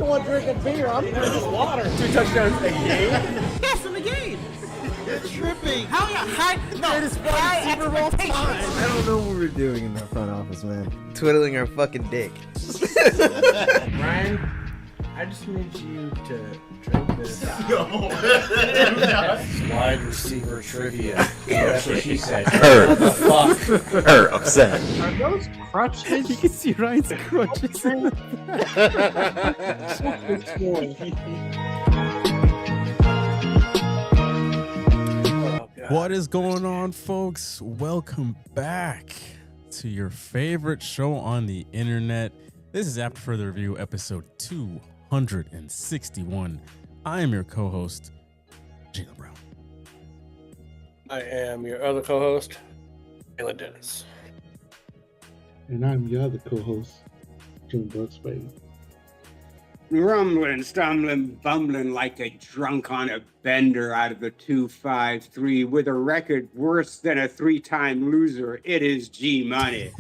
the one drinking beer. I'm drinking water. 2 touchdowns a game? Yes, in the game. You're tripping. How you high? No, Greatest high expectations. I don't know what we're doing in the front office, man. Twiddling our fucking dick. Ryan, I just need you to drink this. Wide receiver trivia. That's what she said. Her. Fuck. Her upset. Are those crutches? You can see Ryan's crutches. What is going on, folks? Welcome back to your favorite show on the internet. This is After Further Review, episode 261. I am your co-host, Gino Brown. I am your other co-host, Alan Dennis. And I'm your other co-host, Jim Brooksby. Rumbling, stumbling, bumbling like a drunk on a bender out of a 253 with a record worse than a 3-time loser. It is G Money.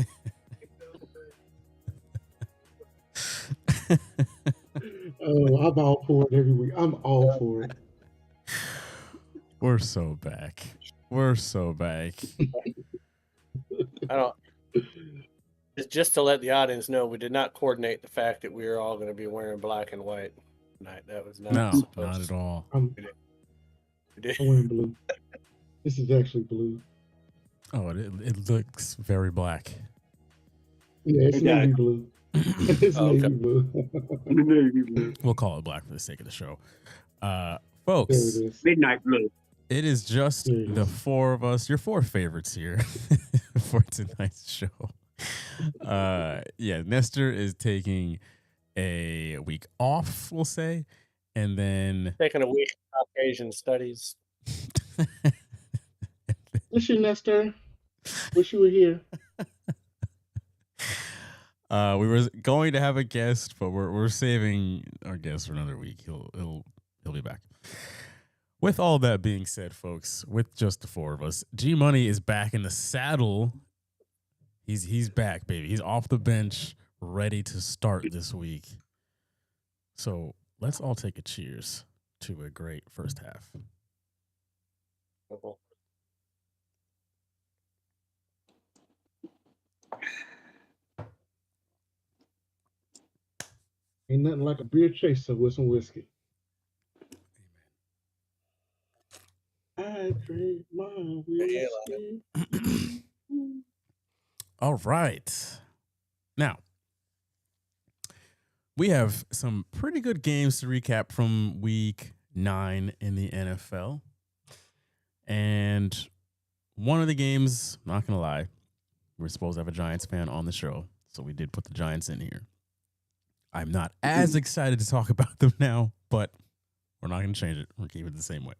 Oh, I'm all for it every week. I'm all for it. We're so back. We're so back. I don't. It's just to let the audience know we did not coordinate the fact that we are all going to be wearing black and white tonight. That was not No, supposed not at to. all. I'm We did. wearing blue. This is actually blue. Oh, it looks very black. Yeah, it's Yeah. navy blue. It's Oh, okay. navy blue. Navy blue. We'll call it black for the sake of the show. There Folks, it is. Midnight blue. it is just There it the is. four of us, your four favorites here for tonight's show. Yeah, Nestor is taking a week off, we'll say, and then Taking a week of Caucasian studies. Miss you, Nestor. Wish you were here. we were going to have a guest, but we're saving our guest for another week. He'll be back. With all that being said, folks, with just the four of us, G Money is back in the saddle. He's back, baby. He's off the bench, ready to start this week. So let's all take a cheers to a great first half. Ain't nothing like a beer chaser with some whiskey. I drink my whiskey. All right. Now, we have some pretty good games to recap from week 9 in the NFL. And one of the games, not going to lie, we're supposed to have a Giants fan on the show, so we did put the Giants in here. I'm not as excited to talk about them now, but we're not going to change it. We're keeping it the same way.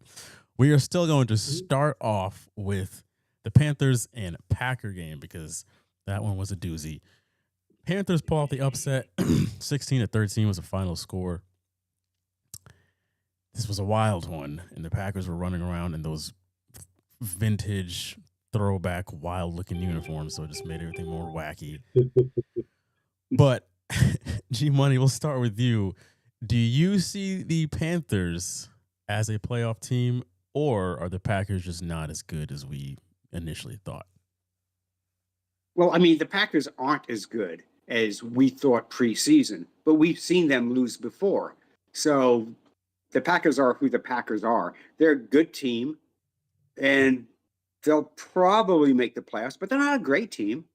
We are still going to start off with the Panthers and Packer game because that one was a doozy. Panthers pull out the upset. 16-13 was the final score. This was a wild one, and the Packers were running around in those vintage, throwback, wild-looking uniforms, so it just made everything more wacky. But, G-Money, we'll start with you. Do you see the Panthers as a playoff team, or are the Packers just not as good as we initially thought? Well, I mean, the Packers aren't as good as we thought preseason, but we've seen them lose before. So the Packers are who the Packers are. They're a good team, and they'll probably make the playoffs, but they're not a great team.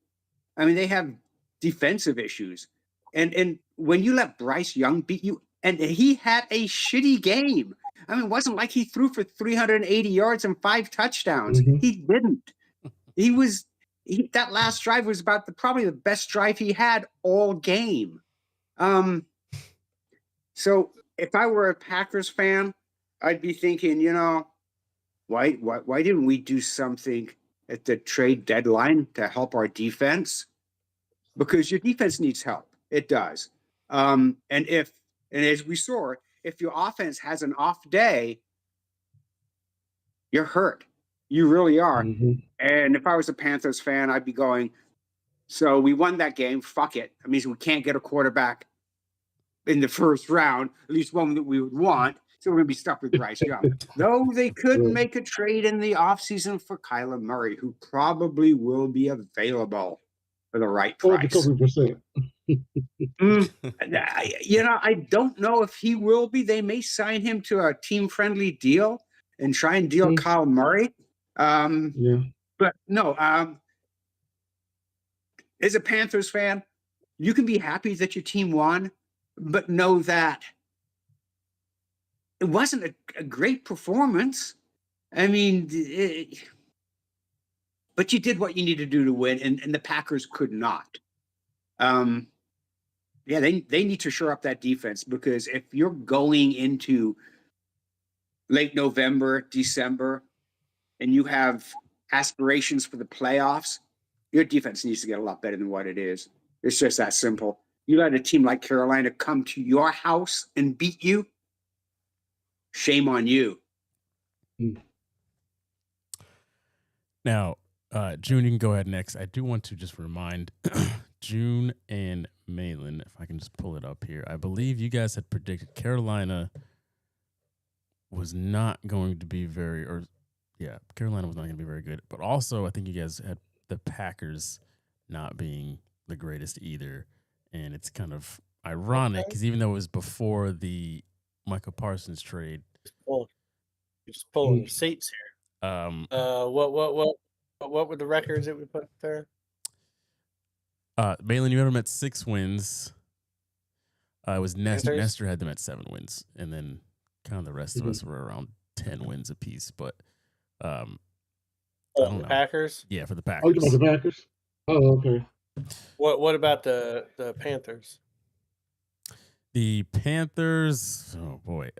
I mean, they have defensive issues. And when you let Bryce Young beat you, and he had a shitty game. I mean, it wasn't like he threw for 380 yards and 5 touchdowns. Mhm. He didn't. That last drive was about probably the best drive he had all game. So if I were a Packers fan, I'd be thinking, why didn't we do something at the trade deadline to help our defense? Because your defense needs help. It does. And as we saw, if your offense has an off day, you're hurt. You really are. Mhm. And if I was a Panthers fan, I'd be going, so we won that game. Fuck it. That means we can't get a quarterback. in the first round, at least one that we would want. So we're going to be stuck with Bryce Young. Though they could Right. make a trade in the offseason for Kyler Murray, who probably will be available for the right Or the price. couple percent. I don't know if he will be. They may sign him to a team-friendly deal and try and deal Kyle Murray. Yeah. But no, as a Panthers fan, you can be happy that your team won, but know that it wasn't a great performance. I mean, but you did what you needed to do to win, and the Packers could not. Yeah, they need to shore up that defense, because if you're going into late November, December, and you have aspirations for the playoffs, your defense needs to get a lot better than what it is. It's just that simple. You let a team like Carolina come to your house and beat you, shame on you. Now, June, you can go ahead next. I do want to just remind June and Malin, if I can just pull it up here. I believe you guys had predicted Carolina was not going to be Carolina was not going to be very good. But also, I think you guys had the Packers not being the greatest either. And it's kind of ironic because even though it was before the Michael Parsons trade, You're just pulling receipts here. What were the records that we put there? Malin, you had them at 6 wins. It was Nestor. Panthers? Nestor had them at 7 wins, and then kind of the rest of us were around 10 wins apiece. But I don't The know. Packers. Yeah, for the Oh, you Packers. talking about the Packers? Oh, okay. What about the Panthers? The Panthers. Oh boy.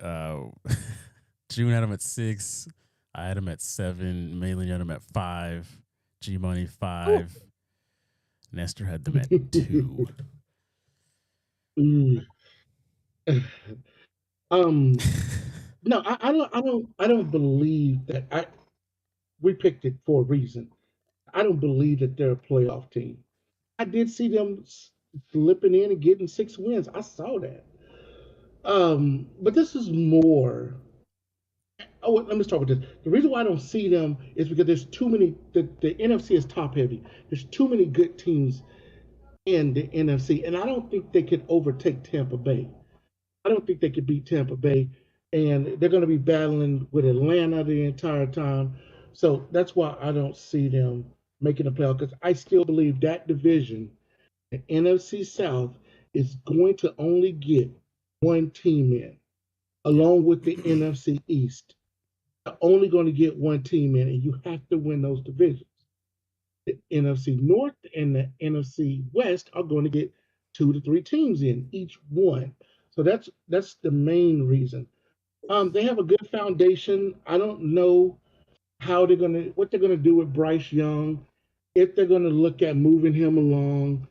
June had them at 6. I had them at 7. Malin had them at 5. G Money 5. Nestor had them at 2. Mm. No, I don't believe that. We picked it for a reason. I don't believe that they're a playoff team. I did see them slipping in and getting 6 wins. I saw that. But this is more. Oh, let me start with this. The reason why I don't see them is because there's too many. The NFC is top heavy. There's too many good teams in the NFC, and I don't think they could overtake Tampa Bay. I don't think they could beat Tampa Bay, and they're going to be battling with Atlanta the entire time. So that's why I don't see them making a playoff, because I still believe that division, the NFC South, is going to only get one team in, along with the NFC East. They're only going to get one team in, and you have to win those divisions. The NFC North and the NFC West are going to get 2 to 3 teams in, each one. So that's the main reason. They have a good foundation. I don't know what they're gonna do with Bryce Young, if they're gonna look at moving him along,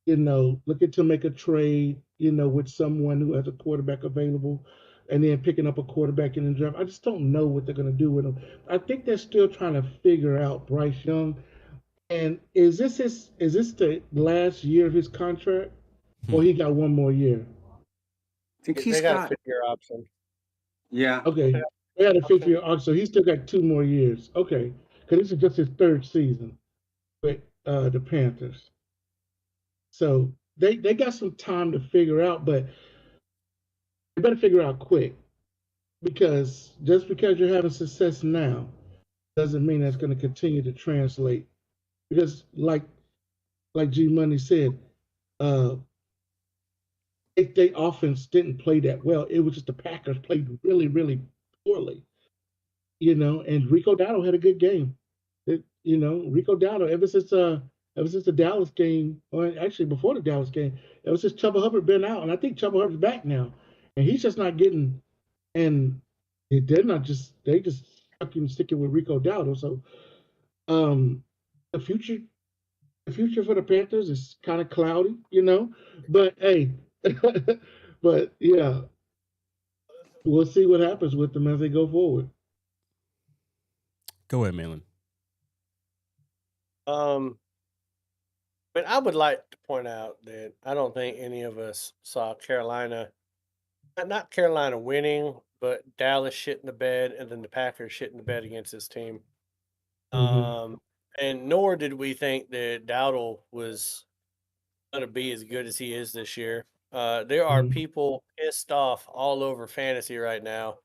looking to make a trade, with someone who has a quarterback available, and then picking up a quarterback in the draft. I just don't know what they're gonna do with him. I think they're still trying to figure out Bryce Young. And is this the last year of his contract, or he got one more year? I think They he's got a got. 5-year option. Yeah. Okay, they had a 5-year option, so he still got 2 more years. Okay, because this is just his 3rd season with the Panthers. So they got some time to figure out, but they better figure out quick, because just because you're having success now doesn't mean that's going to continue to translate. Because like G Money said, their offense didn't play that well. It was just the Packers played really, really poorly, and Rico Dowdle had a good game. Rico Dowdle, ever since the Dallas game, or actually before the Dallas game, ever since Chuba Hubbard been out, and I think Chuba Hubbard's back now, and he's just not getting, and they just sticking with Rico Dowdle. So the future for the Panthers is kind of cloudy, but hey, but yeah, we'll see what happens with them as they go forward. Go ahead, Malin. But I would like to point out that I don't think any of us saw Carolina, not Carolina winning, but Dallas shit in the bed and then the Packers shit in the bed against this team. Um, and nor did we think that Dowdle was going to be as good as he is this year. There are people pissed off all over fantasy right now.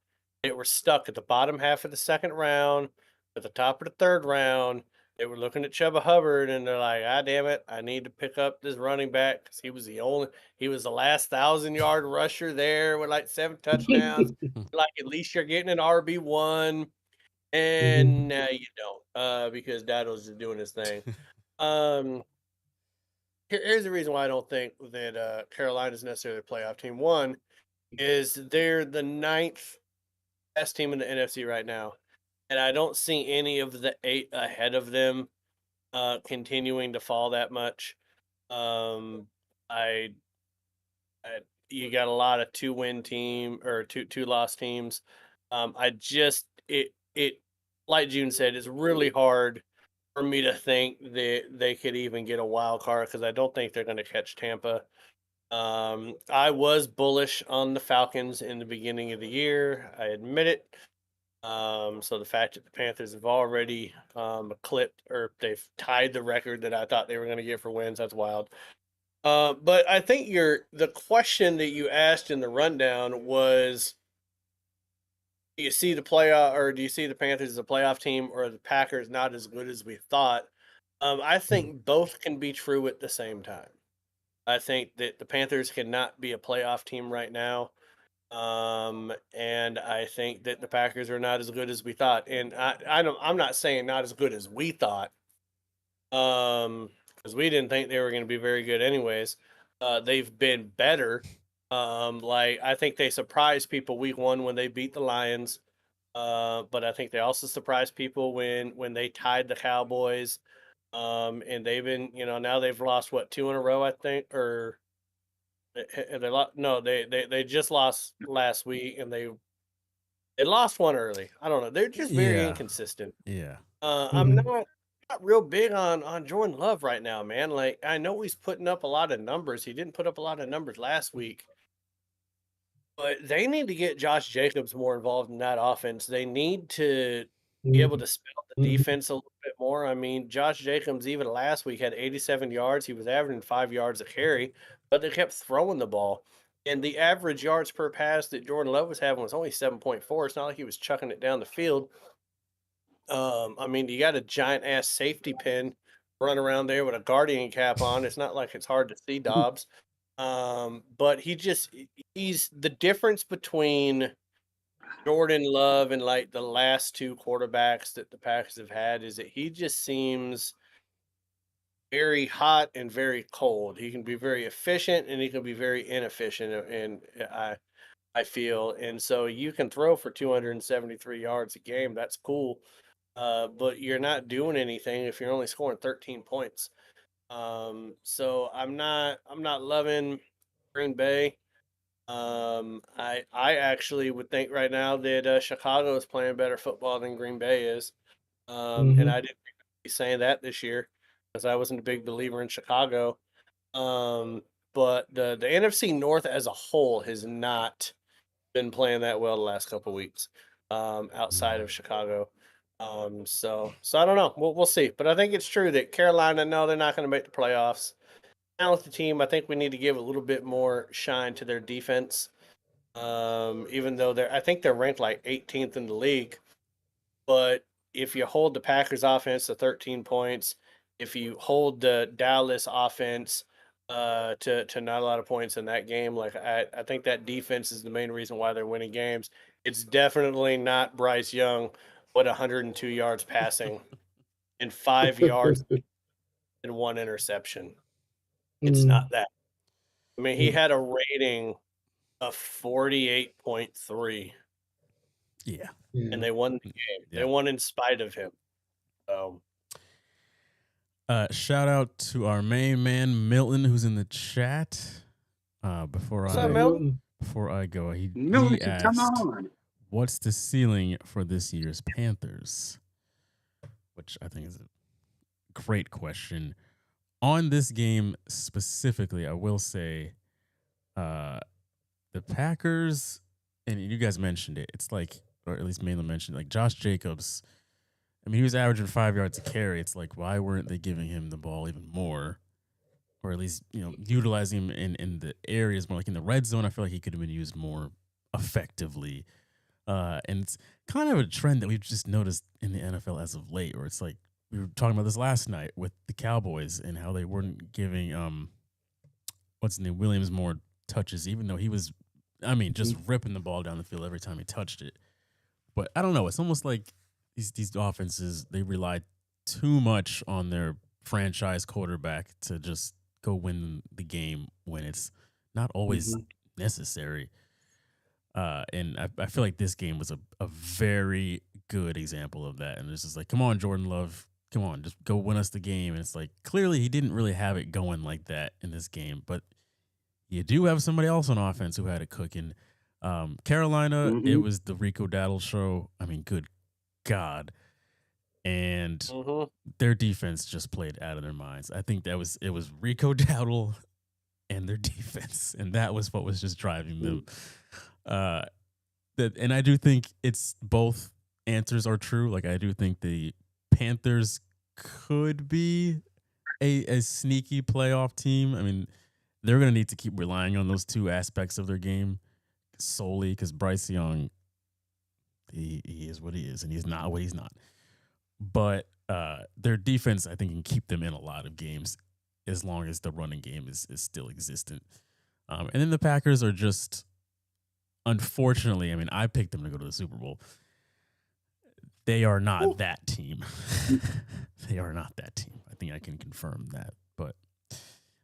They were stuck at the bottom half of the second round, at the top of the third round. They were looking at Chuba Hubbard and they're like, "Ah, damn it, I need to pick up this running back because he was the last 1,000-yard rusher there with like 7 touchdowns. Like at least you're getting an RB1." And now you don't, because Dowdle's just doing his thing. Um, here's the reason why I don't think that Carolina's necessarily a playoff team. One is they're the 9th best team in the NFC right now, and I don't see any of the 8 ahead of them continuing to fall that much. I you got a lot of 2-win team or two loss teams. I just it like June said, it's really hard for me to think that they could even get a wild card because I don't think they're going to catch Tampa. I was bullish on the Falcons in the beginning of the year. I admit it. So the fact that the Panthers have already eclipsed or they've tied the record that I thought they were going to get for wins, that's wild. But I think the question that you asked in the rundown was, do you see the playoff, or do you see the Panthers as a playoff team, or the Packers not as good as we thought? I think both can be true at the same time. I think that the Panthers cannot be a playoff team right now, and I think that the Packers are not as good as we thought. And I'm not saying not as good as we thought, because we didn't think they were going to be very good anyways. They've been better. Like I think they surprised people week 1 when they beat the Lions. But I think they also surprised people when they tied the Cowboys. And they've been, now they've lost 2 in a row, I think, or they lost. No, they just lost last week, and they lost one early. I don't know. They're just very Yeah. inconsistent. Yeah. I'm not real big on Jordan Love right now, man. Like I know he's putting up a lot of numbers. He didn't put up a lot of numbers last week. But they need to get Josh Jacobs more involved in that offense. They need to be able to spell the defense a little bit more. I mean, Josh Jacobs, even last week, had 87 yards. He was averaging 5 yards a carry, but they kept throwing the ball. And the average yards per pass that Jordan Love was having was only 7.4. It's not like he was chucking it down the field. I mean, you got a giant ass safety pin run around there with a guardian cap on. It's not like it's hard to see Dobbs. But he's the difference between Jordan Love and like the last 2 quarterbacks that the Packers have had is that he just seems very hot and very cold. He can be very efficient and he can be very inefficient, and I feel. And so you can throw for 273 yards a game. That's cool. But you're not doing anything if you're only scoring 13 points. So I'm not loving Green Bay. I actually would think right now that Chicago is playing better football than Green Bay is. And I didn't be saying that this year because I wasn't a big believer in Chicago. But the NFC North as a whole has not been playing that well the last couple of weeks, outside of Chicago. So I don't know. We'll see. But I think it's true that Carolina, no, they're not going to make the playoffs. Talented team. I think we need to give a little bit more shine to their defense. Even though I think they're ranked like 18th in the league. But if you hold the Packers offense to 13 points, if you hold the Dallas offense to not a lot of points in that game, like I think that defense is the main reason why they're winning games. It's definitely not Bryce Young with 102 yards passing and 5 yards and 1 interception. It's not that. I mean, he had a rating of 48.3. Yeah. And they won the game. Yeah. They won in spite of him. So shout out to our main man Milton, who's in the chat. Before What's up, Milton? I go, he Milton, asked, come on. what's the ceiling for this year's Panthers? Which I think is a great question. on this game specifically, I will say the Packers, and you guys mentioned it, it's like, or at least Malin mentioned, like Josh Jacobs, I mean, he was averaging 5 yards a carry. It's like, why weren't they giving him the ball even more? Or at least, utilizing him in the areas more, like in the red zone. I feel like he could have been used more effectively. And it's kind of a trend that we've just noticed in the NFL as of late, where it's like, we were talking about this last night with the Cowboys and how they weren't giving what's his name, Williams, more touches, even though he was, just ripping the ball down the field every time he touched it. But I don't know. It's almost like these offenses, they rely too much on their franchise quarterback to just go win the game when it's not always necessary. And I feel like this game was a very good example of that. And it's just like, come on, Jordan Love. Come on, just go win us the game. And it's like, clearly he didn't really have it going like that in this game. But you do have somebody else on offense who had it cooking. Carolina, it was the Rico Dowdle show. I mean, good God. And their defense just played out of their minds. I think it was Rico Dowdle and their defense. And that was what was just driving them. And I do think it's both answers are true. Like, I do think the Panthers could be a sneaky playoff team. I mean, they're going to need to keep relying on those two aspects of their game solely, because Bryce Young, he is what he is, and he's not what he's not. But their defense, I think, can keep them in a lot of games as long as the running game is still existent. And then the Packers are just, unfortunately, I mean, I picked them to go to the Super Bowl. They are not that team. They are not that team. I think I can confirm that. But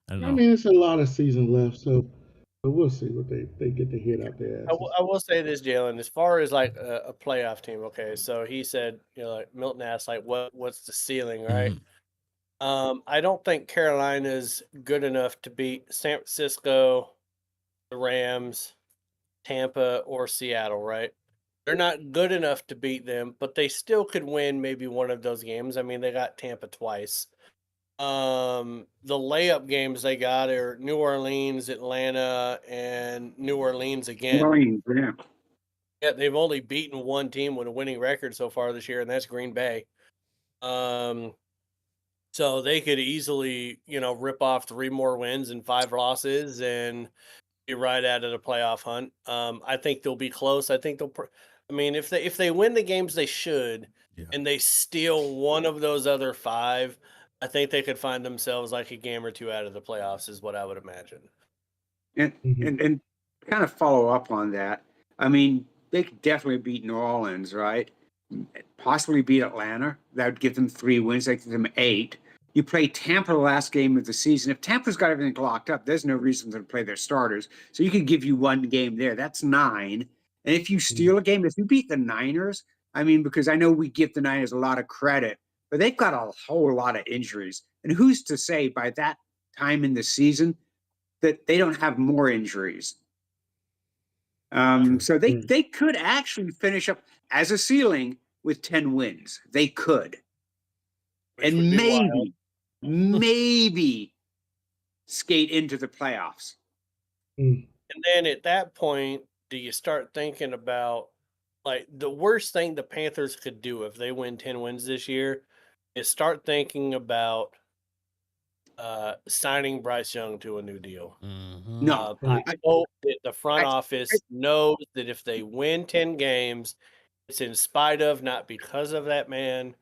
I don't know. I mean, it's a lot of season left, so we'll see what they get to hit out there. I will say this, Jalen, as far as like a playoff team. Okay, so he said, like Milton asked, like, what's the ceiling, right? I don't think Carolina's good enough to beat San Francisco, the Rams, Tampa, or Seattle, right? They're not good enough to beat them, but they still could win maybe one of those games. I mean, they got Tampa twice. The layup games they got are New Orleans, Atlanta, and New Orleans again. Yeah, they've only beaten one team with a winning record so far this year, and that's Green Bay. So they could easily, rip off 3 more wins and 5 losses and be right out of the playoff hunt. I think they'll be close. I think if they win the games they should, and they steal one of those other 5, I think they could find themselves like a game or 2 out of the playoffs, is what I would imagine. And kind of follow up on that. I mean, they could definitely beat New Orleans, right? Possibly beat Atlanta. That would give them 3 wins. That would give them 8. You play Tampa the last game of the season. If Tampa's got everything locked up, there's no reason to play their starters. So you could give you 1 game there. That's 9. And if you steal a game, if you beat the Niners, I mean, because I know we give the Niners a lot of credit, but they've got a whole lot of injuries. And who's to say by that time in the season that they don't have more injuries? So they could actually finish up as a ceiling with 10 wins. They could. And maybe skate into the playoffs. And then at that point, do you start thinking about, like, the worst thing the Panthers could do if they win 10 wins this year is start thinking about signing Bryce Young to a new deal. No. I hope that the front office knows that if they win 10 games, it's in spite of, not because of that man.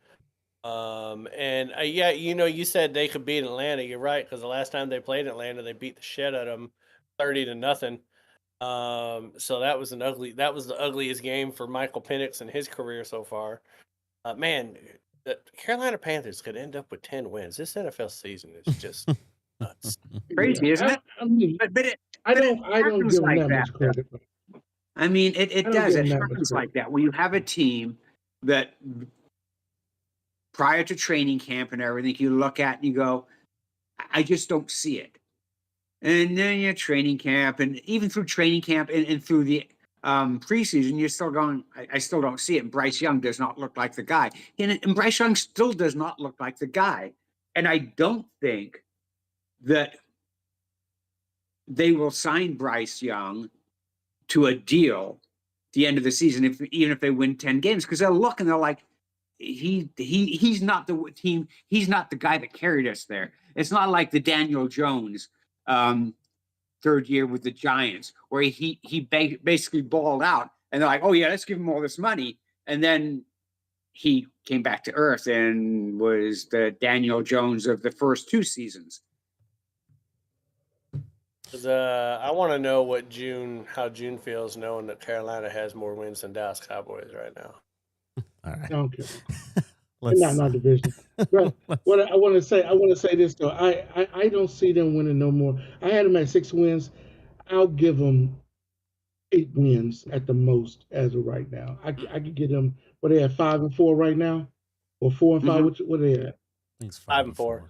You said they could beat Atlanta. You're right, because the last time they played Atlanta, they beat the shit out of them 30-0. So that was the ugliest game for Michael Penix in his career so far. Man, the Carolina Panthers could end up with 10 wins. This NFL season is just nuts. Crazy, isn't it? I don't give them that much credit. I mean, it does. It happens like that. When you have a team that prior to training camp and everything, you look at and you go, I just don't see it. And then you're training camp, and even through training camp and through the preseason, you're still going, I still don't see it. And Bryce Young does not look like the guy. And Bryce Young still does not look like the guy. And I don't think that they will sign Bryce Young to a deal at the end of the season, even if they win 10 games, because they'll look and they're like, he's not the team, he's not the guy that carried us there. It's not like the Daniel Jones third year with the Giants, where he basically balled out, and they're like, oh yeah, let's give him all this money, and then he came back to earth and was the Daniel Jones of the first two seasons. I want to know how June feels knowing that Carolina has more wins than Dallas Cowboys right now. All right. I don't care. Let's, Not in our division. But what I want to say this though. I don't see them winning no more. I had them at 6 wins. I'll give them 8 wins at the most as of right now. I could get them. What they at 5-4 right now, or 4-5? Mhm. What are they at? I think it's 5-4.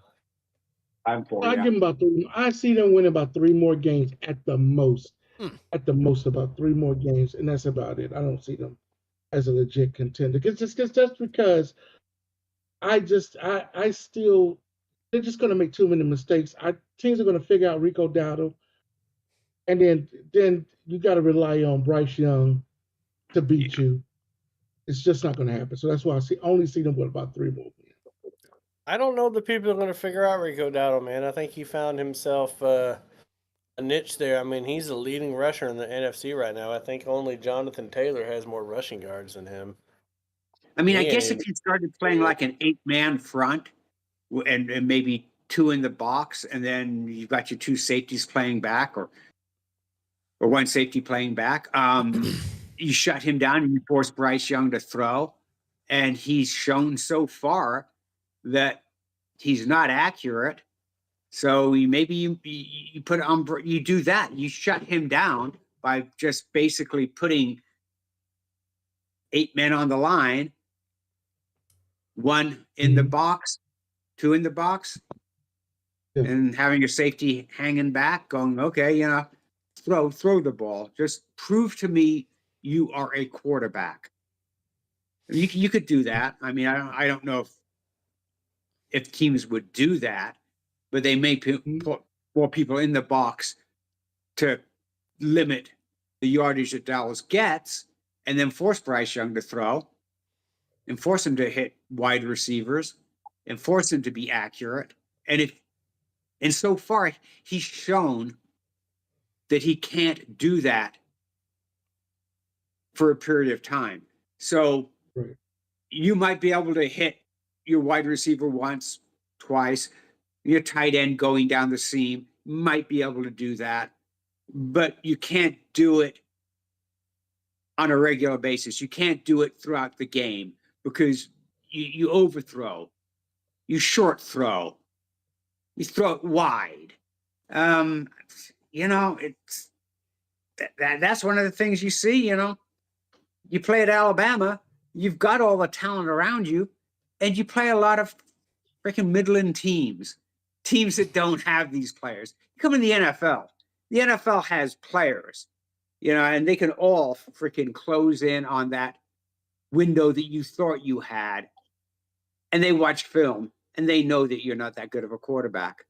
I'm for I give them about 3. I see them winning about 3 more games at the most. At the most, about 3 more games, and that's about it. I don't see them as a legit contender. Just because I still, they're just going to make too many mistakes. Teams are going to figure out Rico Dowdle, and then you got to rely on Bryce Young to beat you. It's just not going to happen. So that's why I only see them with about 3 more wins. I don't know that people are going to figure out Rico Dowdle, man. I think he found himself a niche there. I mean, he's the leading rusher in the NFC right now. I think only Jonathan Taylor has more rushing yards than him. I mean, I guess if you started playing like an 8-man front and maybe 2 in the box, and then you've got your 2 safeties playing back, or 1 safety playing back, you shut him down and you force Bryce Young to throw. And he's shown so far that he's not accurate. So maybe you put on, you do that. You shut him down by just basically putting 8 men on the line, 1 in the box, 2 in the box, and having your safety hanging back, going, okay, throw the ball. Just prove to me you are a quarterback. You could do that. I mean, I don't know if teams would do that, but they may put more people in the box to limit the yardage that Dallas gets, and then force Bryce Young to throw, and force him to hit wide receivers, and force him to be accurate. And so far, he's shown that he can't do that for a period of time. So you might be able to hit your wide receiver once, twice, your tight end going down the seam might be able to do that, but you can't do it on a regular basis. You can't do it throughout the game because you overthrow, you short throw, you throw it wide. It's that's one of the things you see. You play at Alabama, you've got all the talent around you, and you play a lot of freaking Midland teams that don't have these players. You come in the NFL. The NFL has players, and they can all freaking close in on that window that you thought you had, and they watch film and they know that you're not that good of a quarterback.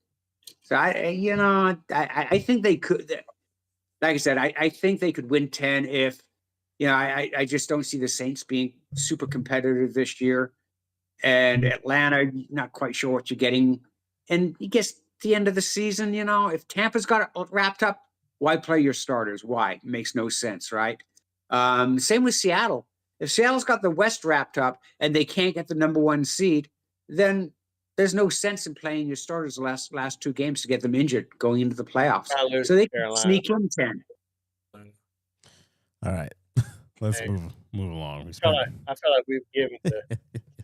So I think they could. Like I said, I think they could win 10 if. I just don't see the Saints being super competitive this year. And Atlanta, not quite sure what you're getting. And I guess the end of the season, if Tampa's got it wrapped up, why play your starters? Why? It makes no sense, right? Same with Seattle. If Seattle's got the West wrapped up and they can't get the number 1 seed, then there's no sense in playing your starters the last 2 games to get them injured going into the playoffs. So they can sneak in 10. All right. Let's move along. I feel like we've given to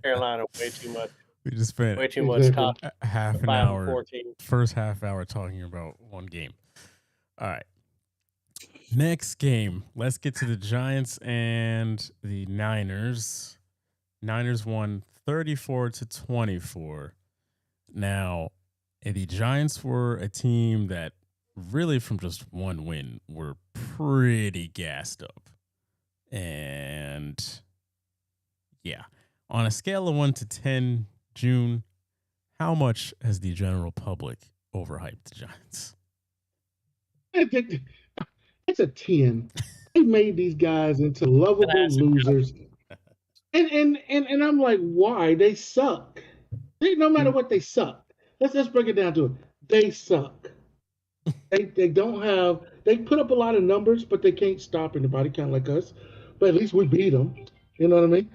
Carolina way too much. We just spent way too much top half an hour, first half hour talking about one game. All right. Next game. Let's get to the Giants and the Niners. Niners won 34-24. Now, the Giants were a team that really from just one win were pretty gassed up. And yeah, on a scale of 1 to 10, June, how much has the general public overhyped the Giants. It's a 10. They made these guys into lovable losers. And I'm like, why? They suck. No matter what, they suck. Let's break it down to it. They suck. They don't have. They put up a lot of numbers, but they can't stop anybody, kind of like us. But at least we beat them. You know what I mean?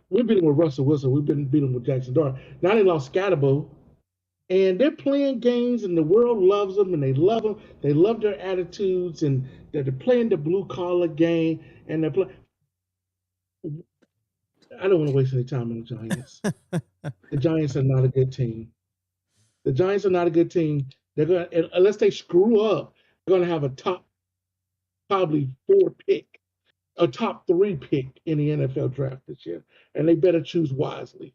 We beat them with Russell Wilson. We beat them with Jackson Dart. Now they lost Scatterbo, and they're playing games, and the world loves them, and they love them. They love their attitudes, and they're playing the blue collar game, and they're playing. I don't want to waste any time on the Giants. The Giants are not a good team. The Giants are not a good team. They're going to, unless they screw up, they're going to have a top, probably 4 pick, a top 3 pick in the NFL draft this year, and they better choose wisely.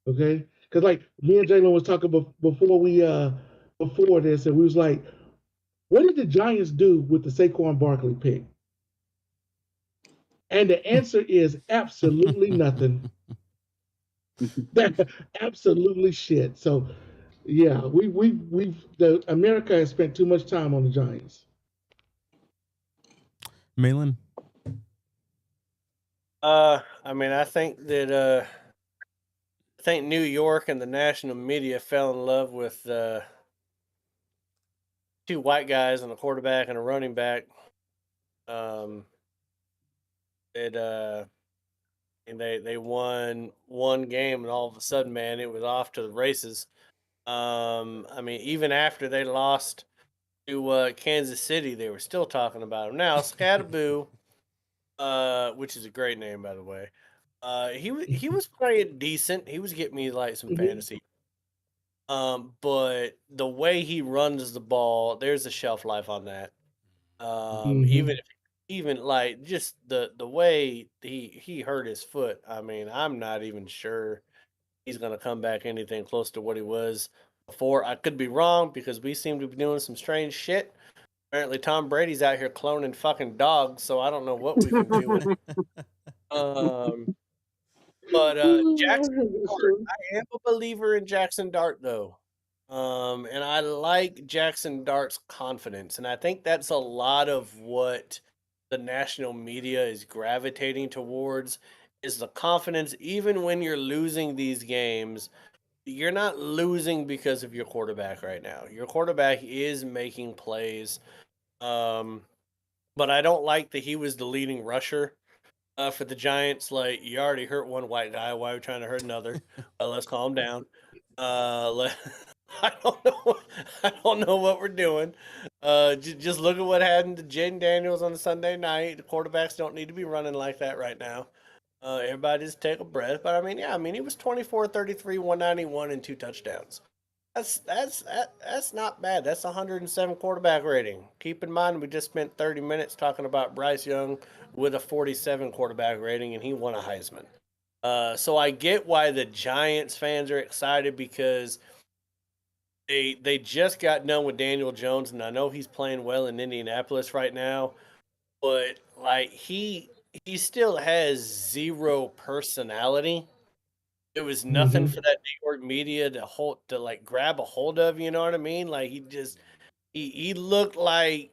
Okay, because like me and Jalen was talking before this, and we was like, what did the Giants do with the Saquon Barkley pick? And the answer is absolutely nothing. Absolutely shit. So, yeah, the America has spent too much time on the Giants. Malin? I mean, I think that New York and the national media fell in love with 2 white guys and a quarterback and a running back. And they won one game, and all of a sudden, man, it was off to the races. I mean, even after they lost to Kansas City, they were still talking about him. Now, Scatterboo, which is a great name, by the way, he was playing decent. He was getting me like some fantasy. But the way he runs the ball, there's a shelf life on that. Even like just the way he hurt his foot. I mean, I'm not even sure he's gonna come back anything close to what he was before. I could be wrong because we seem to be doing some strange shit. Apparently, Tom Brady's out here cloning fucking dogs, so I don't know what we can do with it. But Jackson Dart, I am a believer in Jackson Dart though. And I like Jackson Dart's confidence, and I think that's a lot of what the national media is gravitating towards is the confidence. Even when you're losing these games, you're not losing because of your quarterback right now. Your quarterback is making plays. But I don't like that he was the leading rusher for the Giants. Like, you already hurt one white guy. Why are we trying to hurt another? Let's calm down. I don't know what we're doing. Just look at what happened to Jaden Daniels on the Sunday night. The quarterbacks don't need to be running like that right now. Everybody just take a breath. But I mean, he was 24, 33, 191, and 2 touchdowns. That's not bad. That's 107 quarterback rating. Keep in mind, we just spent 30 minutes talking about Bryce Young with a 47 quarterback rating, and he won a Heisman. So I get why the Giants fans are excited because they just got done with Daniel Jones, and I know he's playing well in Indianapolis right now, but like he still has 0 personality. It was nothing for that New York media to like grab a hold of, you know what I mean? Like he looked like,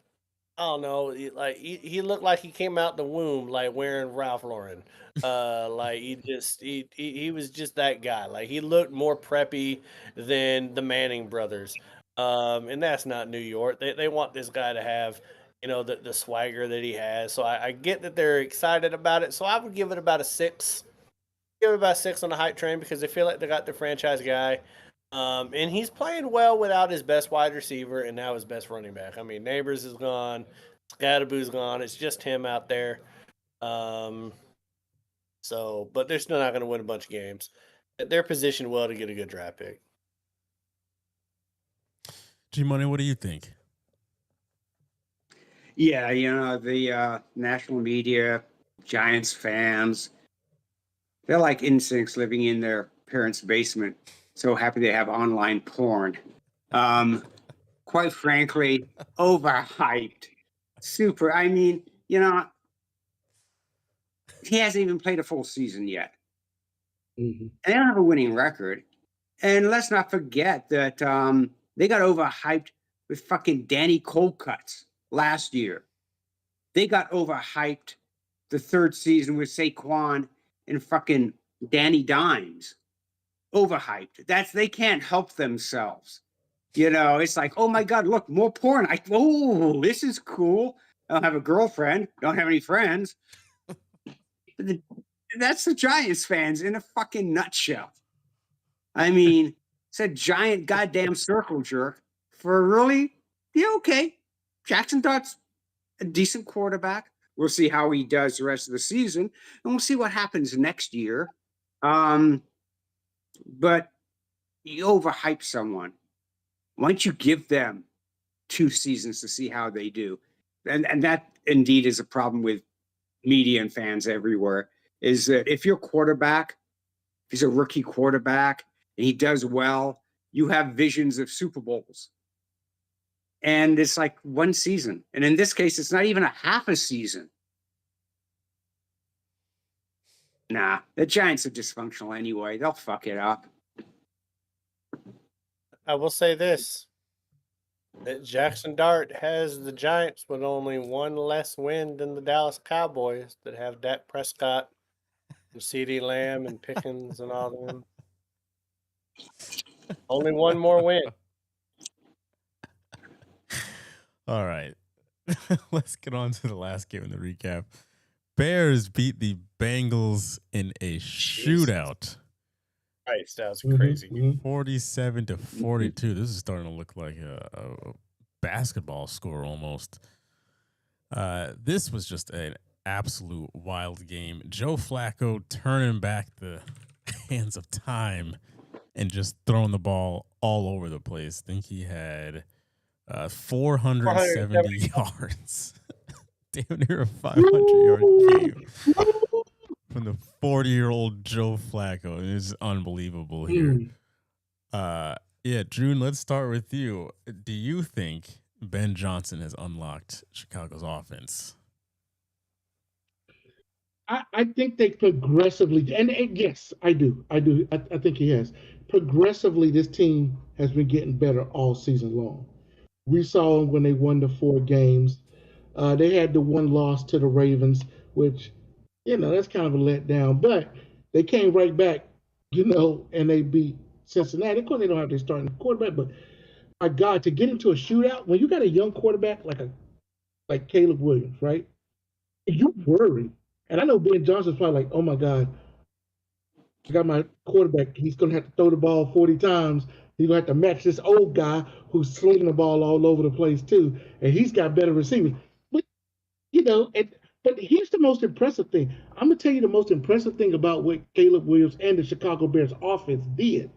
I don't know, he looked like he came out the womb like wearing Ralph Lauren. Like he was just that guy. Like he looked more preppy than the Manning brothers. And that's not New York. They want this guy to have, you know, the swagger that he has. So I get that they're excited about it. So I would give it about a 6. Give it about 6 on the hype train because they feel like they got the franchise guy. And he's playing well without his best wide receiver and now his best running back. I mean, Neighbors is gone. Scatterboo's gone. It's just him out there. But they're still not going to win a bunch of games. They're positioned well to get a good draft pick. G-Money, what do you think? Yeah, you know, the national media, Giants fans, they're like insects living in their parents' basement. So happy they have online porn. Quite frankly, overhyped. Super. I mean, you know, he hasn't even played a full season yet. And they don't have a winning record. And let's not forget that They got overhyped with fucking Danny Colcuts last year. They got overhyped the third season with Saquon and fucking Danny Dimes. Overhyped. They can't help themselves. You know, it's like, oh my God, look, more porn. This is cool. I don't have a girlfriend. Don't have any friends. That's the Giants fans in a fucking nutshell. I mean, it's a giant goddamn circle jerk for really, yeah, okay. Jackson Dart's a decent quarterback. We'll see how he does the rest of the season, and we'll see what happens next year. But you overhype someone. Why don't you give them 2 seasons to see how they do? And that indeed is a problem with media and fans everywhere, is that if your quarterback, if he's a rookie quarterback and he does well, you have visions of Super Bowls. And it's like 1 season. And in this case, it's not even a half a season. Nah, the Giants are dysfunctional anyway. They'll fuck it up. I will say this, that Jackson Dart has the Giants with only 1 less win than the Dallas Cowboys that have Dak Prescott and CeeDee Lamb and Pickens and all them. Only 1 more win. All right. Let's get on to the last game in the recap. Bears beat the Bengals in a shootout. Right, that was crazy. 47-42. This is starting to look like a basketball score almost. This was just an absolute wild game. Joe Flacco turning back the hands of time and just throwing the ball all over the place. I think he had 470 yards. Damn near a 500-yard game from the 40-year-old Joe Flacco. It is unbelievable here. Yeah, June, let's start with you. Do you think Ben Johnson has unlocked Chicago's offense? I think they progressively, and yes, I do. I think he has. Progressively, this team has been getting better all season long. We saw when they won the 4 games. They had the 1 loss to the Ravens, which, that's kind of a letdown. But they came right back, and they beat Cincinnati. Of course, they don't have their starting quarterback, but my God, to get into a shootout when you got a young quarterback like Caleb Williams, right? You worry. And I know Ben Johnson's probably like, oh my God, I got my quarterback. He's going to have to throw the ball 40 times. He's going to have to match this old guy who's slinging the ball all over the place too. And he's got better receivers. But, but here's the most impressive thing. I'm going to tell you the most impressive thing about what Caleb Williams and the Chicago Bears offense did.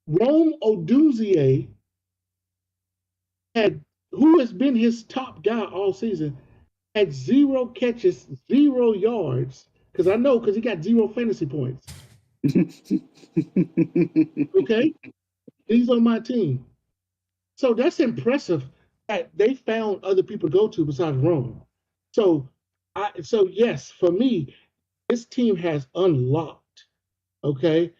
Rome Odunze who has been his top guy all season, had 0 catches, 0 yards. Because he got 0 fantasy points. Okay? He's on my team. So that's impressive that they found other people to go to besides Rome. So yes, for me, this team has unlocked. Okay?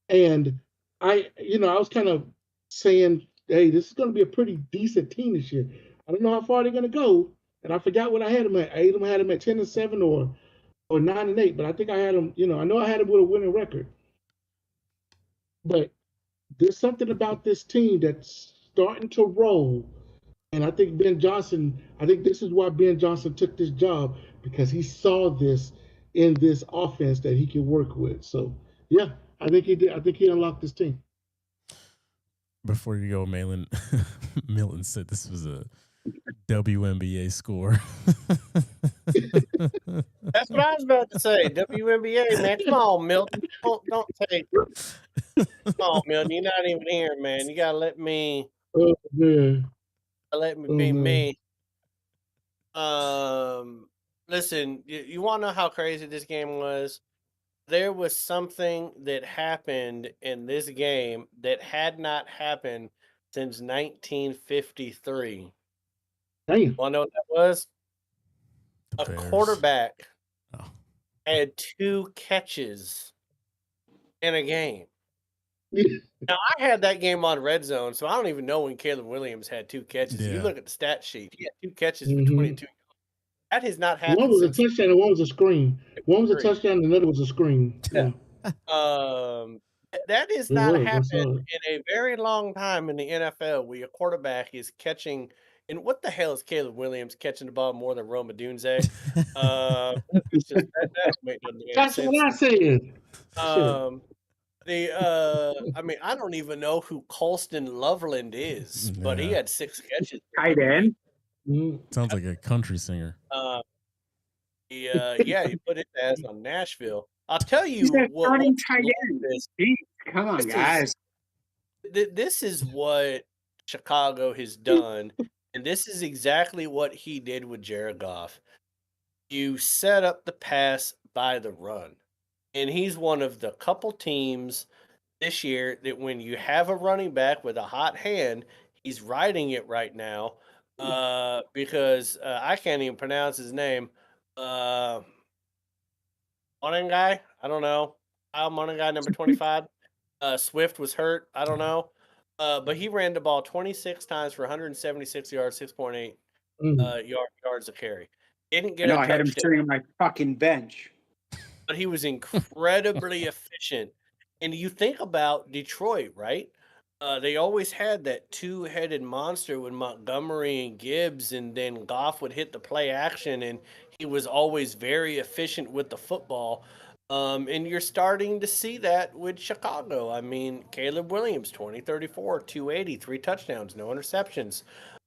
And I was kind of saying, hey, this is going to be a pretty decent team this year. I don't know how far they're going to go. And I forgot what I had them at. I had them at 10-7 or 9-8, but I think I had them, I know I had them with a winning record. But there's something about this team that's starting to roll. And I think this is why Ben Johnson took this job, because he saw this in this offense that he could work with. So, yeah, I think he did. I think he unlocked this team. Before you go, Milton said this was a WNBA score. That's what I was about to say. WNBA, man. Come on, Milton. Don't take. Come on, Milton. You're not even here, man. You gotta let me. Oh, man. Let me be me. Listen, you want to know how crazy this game was? There was something that happened in this game that had not happened since 1953. Damn. Want to know what that was? A Bears. quarterback Oh. had 2 catches in a game. Now I had that game on Red Zone, so I don't even know when Caleb Williams had 2 catches. You Yeah. look at the stat sheet; he had 2 catches for Mhm. 22. That has not One happened was a since. touchdown and one was a screen. One was a Three. touchdown and the other was a screen. Yeah. That has It not was. I happened saw it. in a very long time in the NFL where your quarterback is catching. And what the hell is Caleb Williams catching the ball more than Roma Dunze? It's just, that don't make no damn That's sense. what I said. Shit. Um, I mean, I don't even know who Colston Loveland is, but he Yeah. had 6 catches. Tight end. Mhm. Sounds like a country singer. Yeah, he put his ass on Nashville. I'll tell you He's a what. starting What's tight end. hilarious. Jeez, come on, This is- guys. This is what Chicago has done, and this is exactly what he did with Jared Goff. You set up the pass by the run, and he's one of the couple teams this year that when you have a running back with a hot hand, he's riding it right now because I can't even pronounce his name. Guy, I don't know. Kyle Guy, number 25. Swift was hurt. I don't know. But he ran the ball 26 times for 176 yards, 6.8 Mhm. yards a carry. Didn't get No, a I had him touchdown, sitting on my fucking bench. but he was incredibly efficient. And you think about Detroit, right? They always had that 2-headed monster with Montgomery and Gibbs, and then Goff would hit the play action, and he was always very efficient with the football. And you're starting to see that with Chicago. I mean, Caleb Williams, 20-34, 280, 3 touchdowns, no interceptions.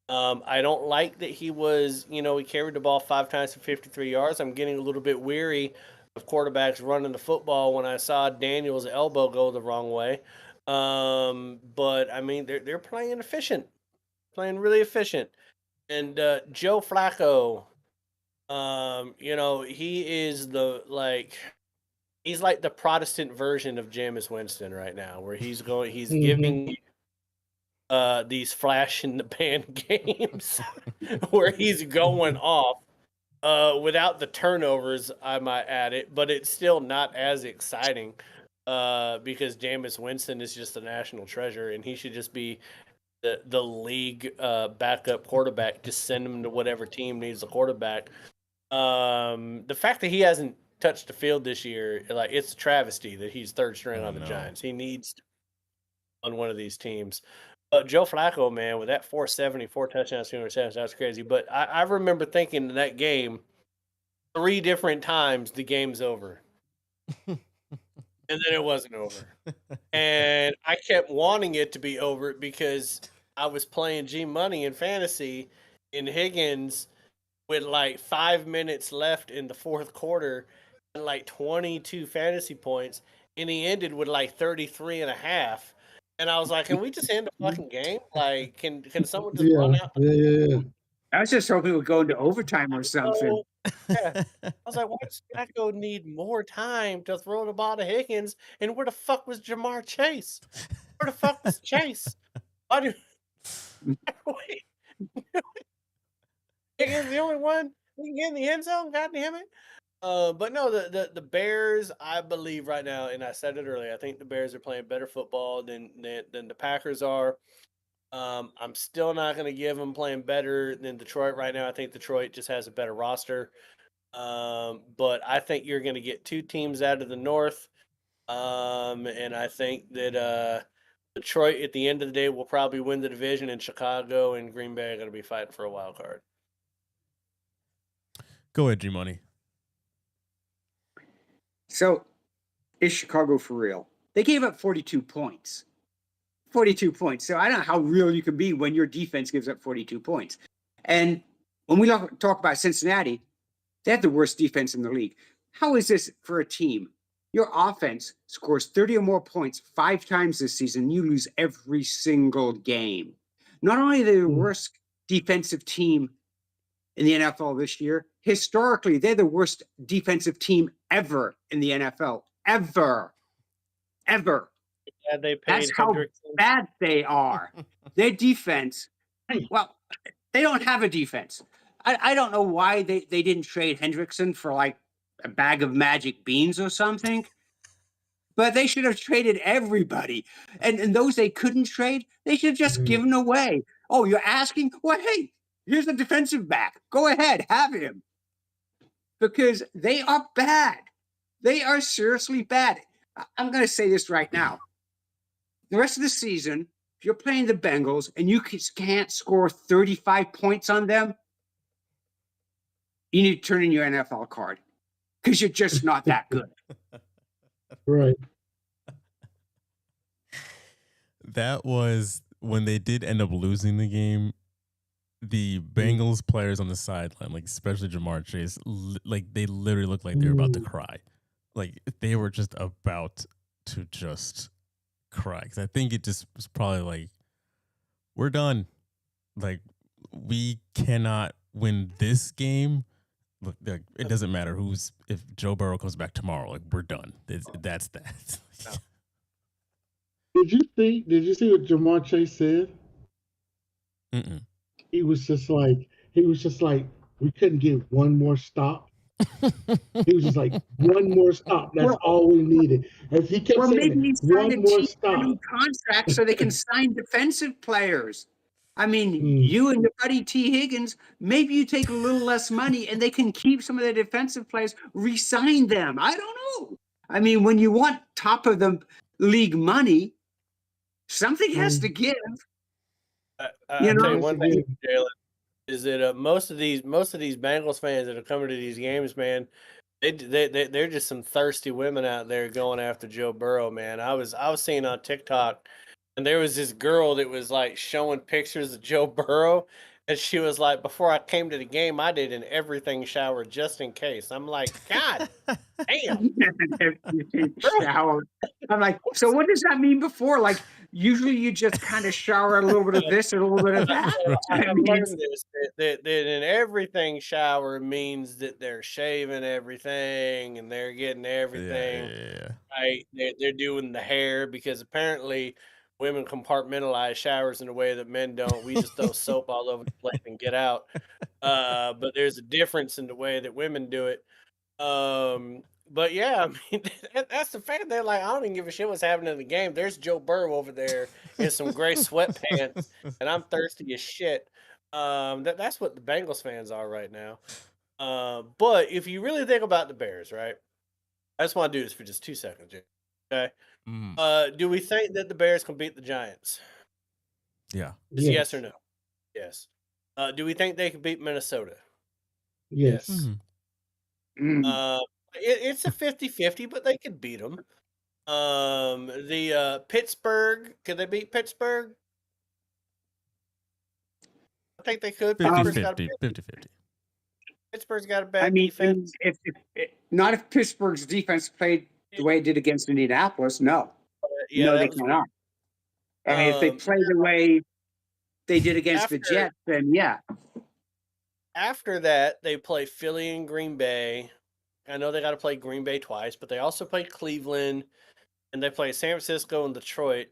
I don't like that he carried the ball 5 times for 53 yards. I'm getting a little bit weary of quarterbacks running the football when I saw Daniel's elbow go the wrong way. But I mean, they're playing efficient, playing really efficient. And Joe Flacco, he is he's like the Protestant version of Jameis Winston right now, where he's Mhm. giving these flash in the pan games where he's going off without the turnovers, I might add it, but it's still not as exciting because Jameis Winston is just a national treasure, and he should just be the league backup quarterback. Just send him to whatever team needs a quarterback. The fact that he hasn't touched the field this year, it's a travesty that he's third string I on the know. Giants. He needs to be on one of these teams. But Joe Flacco, man, with that 470, 4 touchdowns, 2 interceptions, that's crazy. But I remember thinking in that game 3 different times the game's over. And then it wasn't over. And I kept wanting it to be over because I was playing G Money in fantasy in Higgins with 5 minutes left in the fourth quarter and 22 fantasy points. And he ended with 33 and a half. And I was like, can we just end the fucking game? Can someone just run out? Yeah. I was just hoping it would go into overtime or something. Yeah. I was like, why does Flacco need more time to throw the ball to Higgins? And where the fuck was Jamar Chase? Where the fuck was Chase? Why do wait? Higgins the only one who can get in the end zone? God damn it. But no, the Bears, I believe right now, and I said it earlier, I think the Bears are playing better football than the Packers are. I'm still not going to give them playing better than Detroit right now. I think Detroit just has a better roster. But I think you're going to get 2 teams out of the North. And I think that Detroit, at the end of the day, will probably win the division, and Chicago and Green Bay are going to be fighting for a wild card. Go ahead, G Money. So, is Chicago for real? They gave up 42 points. 42 points. So I don't know how real you can be when your defense gives up 42 points. And when we talk about Cincinnati, they have the worst defense in the league. How is this for a team? Your offense scores 30 or more points 5 times this season. You lose every single game. Not only are they the worst defensive team in the NFL this year, historically, they're the worst defensive team ever in the NFL. Ever. Yeah, they paid That's how Hendrickson. bad they are. Their defense, well, they don't have a defense. I don't know why they didn't trade Hendrickson for a bag of magic beans or something. but they should have traded everybody. And those they couldn't trade, they should have just given away. Oh, you're asking? Well, hey, here's the defensive back. Go ahead, have him. Because they are bad. They are seriously bad. I'm going to say this right now. The rest of the season, if you're playing the Bengals and you can't score 35 points on them, you need to turn in your NFL card because you're just not that good. Right. That was when they did end up losing the game. The Bengals players on the sideline, like especially Jamar Chase, like they literally looked like they were about to cry. Like they were just about to just cry. Because I think it just was probably like, we're done. Like we cannot win this game. Look, it doesn't matter if Joe Burrow comes back tomorrow. Like we're done. That's that. Did you see what Jamar Chase said? Mm-mm. He was just like, we couldn't get one more stop. He was just like, one more stop. That's all we needed. As he kept saying, maybe he's trying one to more teach stop. them contracts so they can sign defensive players. I mean, you and your buddy T. Higgins, maybe you take a little less money and they can keep some of their defensive players, re-sign them. I don't know. I mean, when you want top of the league money, something has to give. I'll tell you one thing, Jalen, is that most of these Bengals fans that are coming to these games, man, they're just some thirsty women out there going after Joe Burrow, man. I was seeing on TikTok, and there was this girl that was like showing pictures of Joe Burrow, and she was like, before I came to the game, I did an everything shower just in case. I'm like, God damn. Shower. I'm like, so what does that mean before? Like, usually you just kind of shower a little bit of this and a little bit of that. I've learned this, that an everything shower means that they're shaving everything and they're getting everything right. They're doing the hair because apparently women compartmentalize showers in a way that men don't. We just throw soap all over the place and get out. But there's a difference in the way that women do it. But yeah, I mean, that's the fact. They're like, I don't even give a shit what's happening in the game. There's Joe Burrow over there in some gray sweatpants, and I'm thirsty as shit. That's what the Bengals fans are right now. But if you really think about the Bears, right? I just want to do this for just 2 seconds, Jay. Okay. Do we think that the Bears can beat the Giants? Yeah. Yes or no? Yes. Do we think they can beat Minnesota? Yes. It's a 50-50, but they could beat them. Pittsburgh, could they beat Pittsburgh? I think they could. 50-50. Pittsburgh's got a bad defense. Not if Pittsburgh's defense played the way it did against Indianapolis. No, they cannot. I mean, if they play the way they did against the Jets, then yeah. After that, they play Philly and Green Bay. I know they got to play Green Bay twice, but they also play Cleveland, and they play San Francisco and Detroit.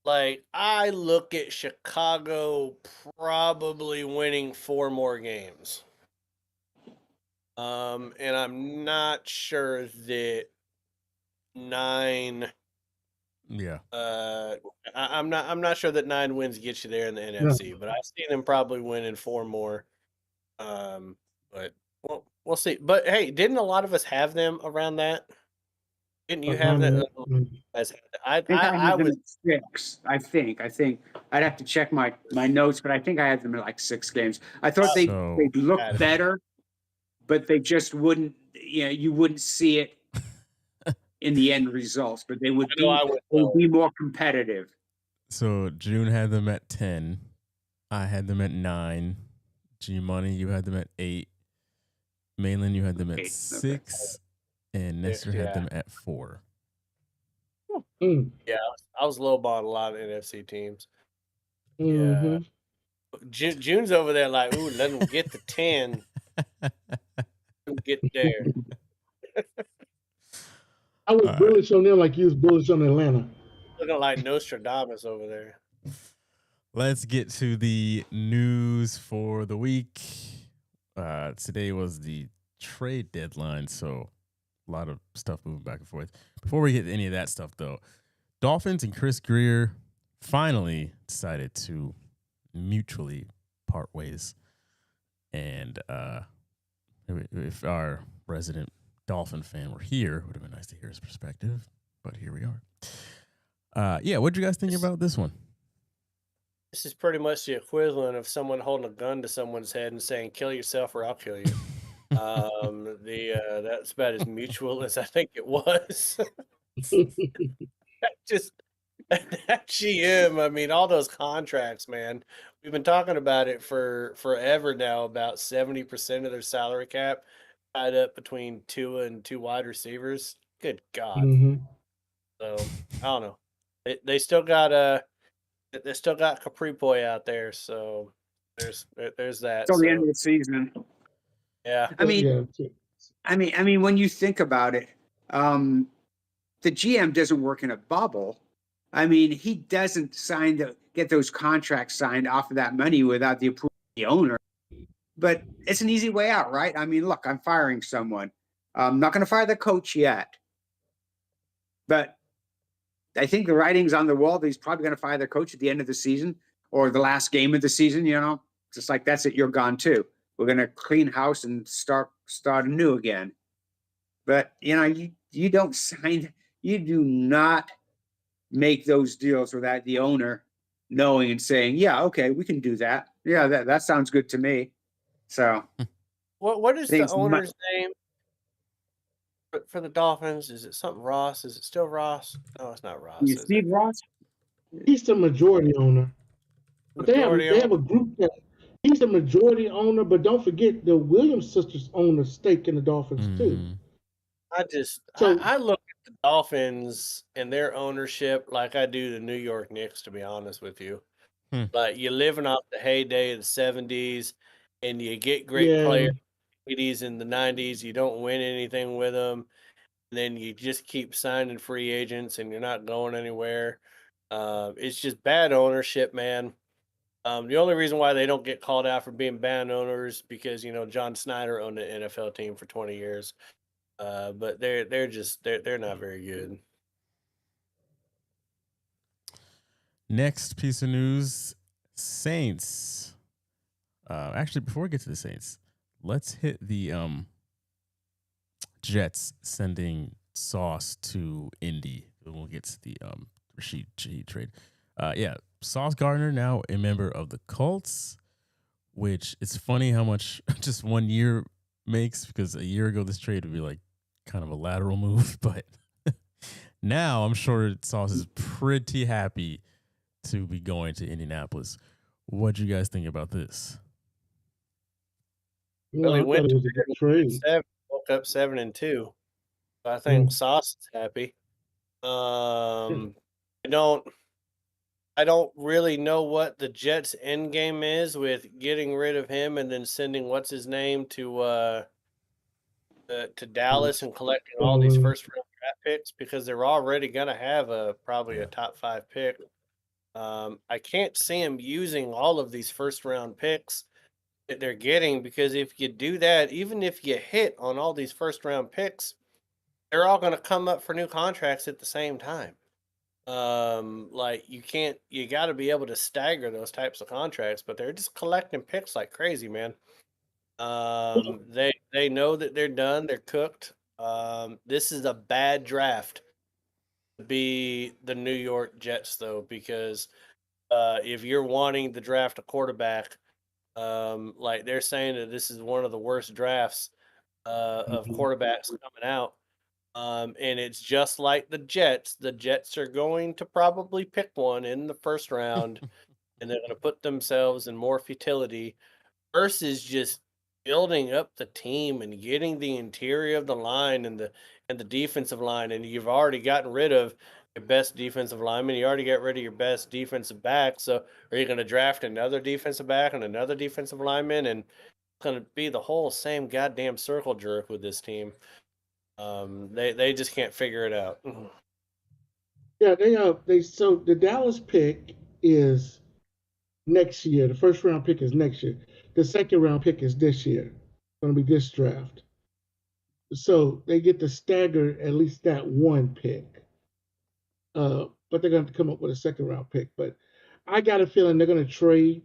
Like, I look at Chicago probably winning 4 more games. And I'm not sure that 9. Yeah. I'm not sure that 9 wins get you there in the NFC, but I see them probably winning 4 more. But we'll see. But hey, didn't a lot of us have them around that? Didn't you have that? I was 6. I think I'd have to check my notes, but I think I had them in like 6 games. I thought they looked better, but they just wouldn't. You wouldn't see it in the end results, but they would be more competitive. So June had them at 10. I had them at 9. G Money, you had them at 8. Mainland, you had them at 6. And Nestor had them at 4. Yeah, I was low ball on a lot of NFC teams. Yeah. June's over there like, ooh, let them get to 10. Get there. I was bullish on them like you was bullish on Atlanta. Looking like Nostradamus over there. Let's get to the news for the week. Today was the trade deadline, so a lot of stuff moving back and forth. Before we get to any of that stuff, though, Dolphins and Chris Greer finally decided to mutually part ways. And if our resident Dolphin fan were here, it would have been nice to hear his perspective. But here we are. Yeah, what did you guys think about this one? This is pretty much the equivalent of someone holding a gun to someone's head and saying, "Kill yourself or I'll kill you." That's about as mutual as I think it was. Just that GM, I mean, all those contracts, man. We've been talking about it for forever now. About 70% of their salary cap tied up between Tua and 2 wide receivers. Good God. Mhm. So I don't know. They still got Capri Boy out there, so there's that. Till the So, end of the season. yeah. I mean, Yeah. I mean, when you think about it, the GM doesn't work in a bubble. I mean, he doesn't get those contracts signed off of that money without the approval of the owner. But it's an easy way out, right? I mean, look, I'm firing someone. I'm not going to fire the coach yet, but I think the writing's on the wall that he's probably going to fire the coach at the end of the season or the last game of the season. You know, just like that's it. You're gone too. We're going to clean house and start anew again. But you know, you don't sign. You do not make those deals without the owner knowing and saying, "Yeah, okay, we can do that. Yeah, that sounds good to me." So, What is the Things mu- owner's name for the Dolphins? Is it something Ross? Is it still Ross? No, it's not Ross. you Is Steve it? Ross? He's the majority owner. But they Majority have a owner? group that he's the majority owner, but don't forget the Williams sisters own a stake in the Dolphins too. Mhm. So- I look at the Dolphins and their ownership like I do the New York Knicks, to be honest with you. Like you're living off the heyday of the 70s and you get great Yeah. players in the 80s and the 90s. You don't win anything with them. And then you just keep signing free agents and you're not going anywhere. It's just bad ownership, man. The only reason why they don't get called out for being bad owners because John Snyder owned the NFL team for 20 years. But they're not very good. Next piece of news, Saints. Actually, before we get to the Saints, let's hit the Jets sending Sauce to Indy. We'll get to the Rashid Shaheed trade. Yeah, Sauce Gardner now a member of the Colts, which it's funny how much just 1 year makes, because a year ago this trade would be like kind of a lateral move, but now I'm sure Sauce is pretty happy to be going to Indianapolis. What do you guys think about this? Well, Well, he I went thought it to was a good trade. 7, woke up 7-2. So I think Sauce is happy. I don't really know what the Jets' end game is with getting rid of him and then sending what's his name to Dallas and collecting all these first round draft picks, because they're already gonna have probably a top 5 pick. I can't see him using all of these first round picks that they're getting, because if you do that, even if you hit on all these first round picks, they're all gonna come up for new contracts at the same time. Like you got to be able to stagger those types of contracts, but they're just collecting picks like crazy, man. They know that they're done, they're cooked. This is a bad draft to be the New York Jets, though, because if you're wanting to draft a quarterback, like they're saying that this is one of the worst drafts of quarterbacks coming out. And it's just like the Jets. The Jets are going to probably pick one in the first round, and they're going to put themselves in more futility versus just building up the team and getting the interior of the line and the defensive line. And you've already gotten rid of your best defensive lineman. You already got rid of your best defensive back. So are you going to draft another defensive back and another defensive lineman? And it's going to be the whole same goddamn circle jerk with this team. They just can't figure it out. Yeah, so the Dallas pick is next year. The first round pick is next year. The second round pick is this year. It's going to be this draft. So they get to stagger at least that one pick. But they're going to come up with a second round pick. But I got a feeling they're going to trade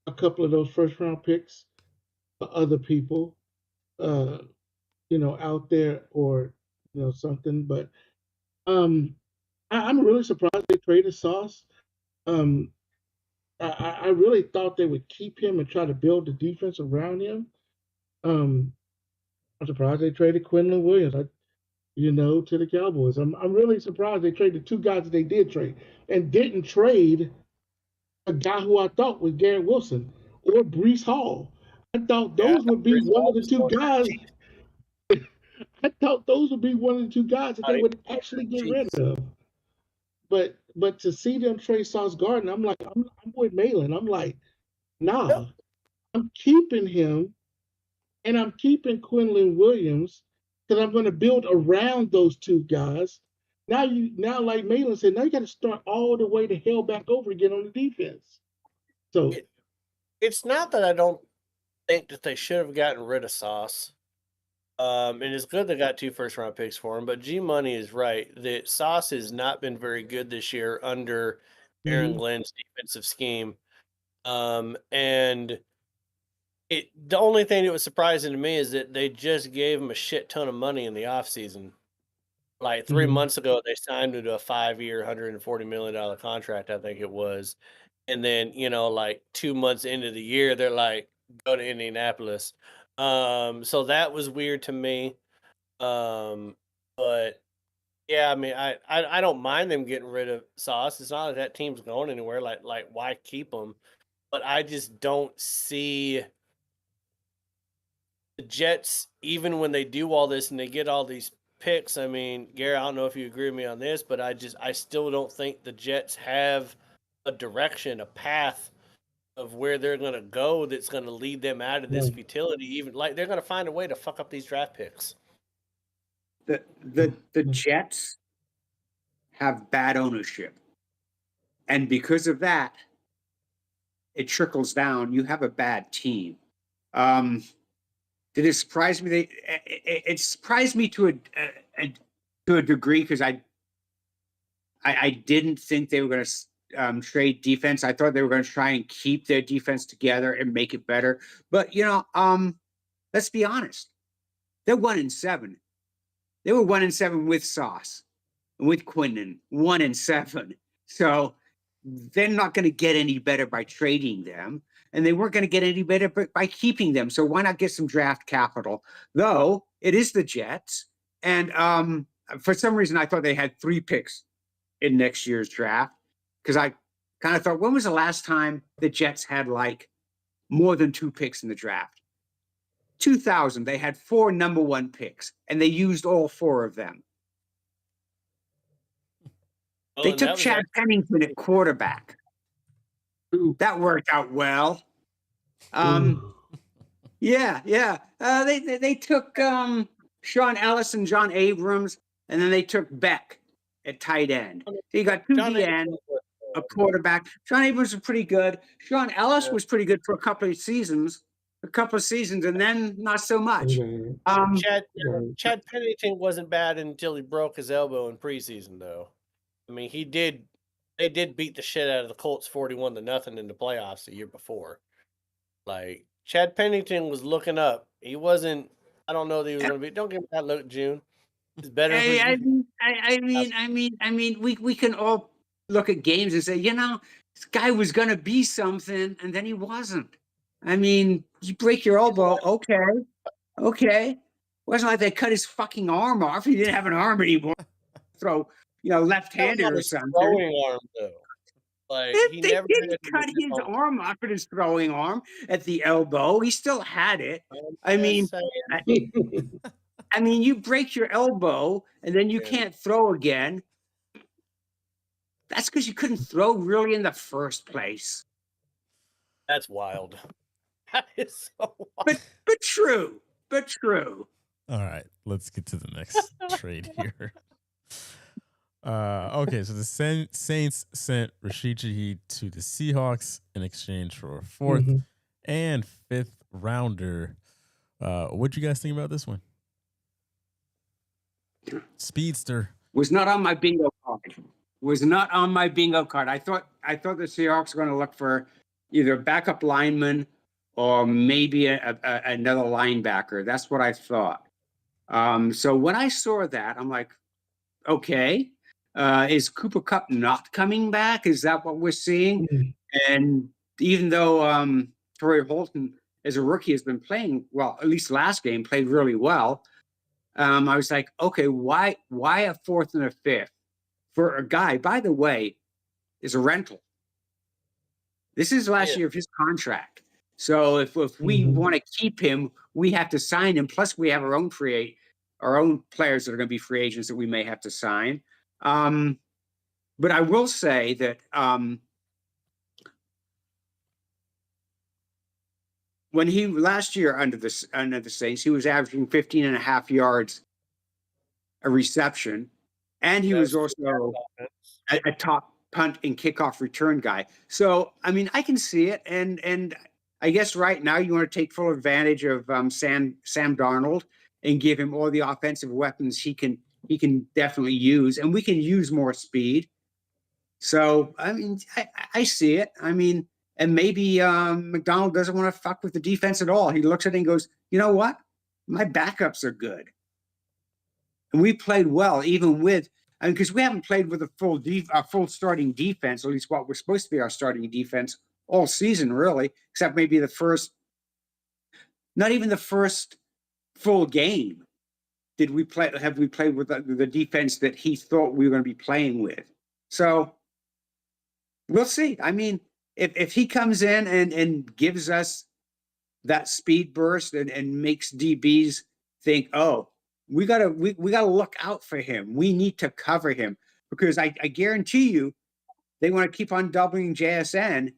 a couple of those first round picks for other people, out there or something. But I'm really surprised they traded Sauce. Um, I really thought they would keep him and try to build the defense around him. I'm surprised they traded Quinlan Williams. To the Cowboys. I'm really surprised they traded two guys that they did trade and didn't trade a guy who I thought was Garrett Wilson or Brees Hall. I thought those would be one of the two guys. I thought those would be one of the two guys that they would actually get rid of. But to see them trade Sauce Gardner, I'm like, I'm with Malin. I'm like, nah, I'm keeping him, and I'm keeping Quinlan Williams because I'm going to build around those two guys. Now, like Malin said, now you got to start all the way to hell back over again on the defense. So it's not that I don't think that they should have gotten rid of Sauce. And it's good they got 2 first-round picks for him, but G Money is right that Sauce has not been very good this year under Aaron Glenn's defensive scheme. And the only thing that was surprising to me is that they just gave him a shit ton of money in the offseason. Like 3 months ago, they signed him to a 5-year, $140 million contract, I think it was. And then, like 2 months into the year, they're like, go to Indianapolis. So that was weird to me. But yeah, I mean, I don't mind them getting rid of Sauce. It's not like that team's going anywhere. Like why keep them? But I just don't see the Jets, even when they do all this and they get all these picks. I mean, Gary, I don't know if you agree with me on this, but I still don't think the Jets have a direction, a path of where they're going to go that's going to lead them out of this futility. Even like they're going to find a way to fuck up these draft picks. The Jets have bad ownership, and because of that, it trickles down. You have a bad team. Did it surprise me? It surprised me to a degree because I didn't think they were going to trade defense. I thought they were going to try and keep their defense together and make it better. But let's be honest. They're 1-7. They were 1-7 with Sauce and with Quinlan, 1-7. So they're not going to get any better by trading them, and they weren't going to get any better by keeping them. So why not get some draft capital? Though it is the Jets, and for some reason I thought they had 3 picks in next year's draft. Because I kind of thought, when was the last time the Jets had like more than 2 picks in the draft? 2000, they had 4 number 1 picks, and they used all 4 of them. Well, they took Chad Pennington at quarterback. That worked out well. Yeah. They took Sean Ellis and John Abrams, and then they took Beck at tight end. So you got 2 DN. A quarterback. John Abrams was pretty good. Sean Ellis was pretty good for a couple of seasons, and then not so much. Chad Pennington wasn't bad until he broke his elbow in preseason, though. I mean, they did beat the shit out of the Colts 41-0 in the playoffs the year before. Like, Chad Pennington was looking up. He wasn't, I don't know that he was going to be, don't give me that look, June. He's better. I mean, we can all look at games and say, this guy was going to be something, and then he wasn't. I mean, you break your elbow, okay. Wasn't like they cut his fucking arm off. He didn't have an arm anymore. Throw, left-handed or something. Throwing arm, though. Like, they didn't cut his arm off with his throwing arm at the elbow. He still had it. I mean, you break your elbow, and then you can't throw again. That's because you couldn't throw really in the first place. That's wild. That is so wild. But true. All right, let's get to the next trade here. Okay, so the Saints sent Rashid Shaheed to the Seahawks in exchange for a 4th and 5th rounder. What do you guys think about this one? Speedster. Was not on my bingo card. Was not on my bingo card. I thought the Seahawks were going to look for either a backup lineman or maybe another linebacker. That's what I thought. So when I saw that, I'm like, okay, is Cooper Kupp not coming back? Is that what we're seeing? Mhm. And even though Torrey Holton as a rookie has been playing well, at least last game played really well. I was like, okay, why a fourth and a fifth for a guy, by the way, is a rental. This is last year of his contract. So if we want to keep him, we have to sign him. Plus we have our own players that are going to be free agents that we may have to sign. But I will say that when he last year under the Saints, he was averaging 15.5 yards a reception, and he was also a top punt and kickoff return guy. So I mean, I can see it, and I guess right now you want to take full advantage of Sam Darnold and give him all the offensive weapons he can definitely use, and we can use more speed. So I mean, I see it. I mean. And maybe McDonald doesn't want to fuck with the defense at all. He looks at it and goes, you know what? My backups are good. And we played well, even with, because we haven't played with a full starting defense, at least what was supposed to be our starting defense all season, really, except maybe not even the first full game have we played with the defense that he thought we were going to be playing with. So we'll see. I mean, if he comes in and gives us that speed burst and makes DBs think, oh, we gotta look out for him. We need to cover him, because I guarantee you they want to keep on doubling JSN,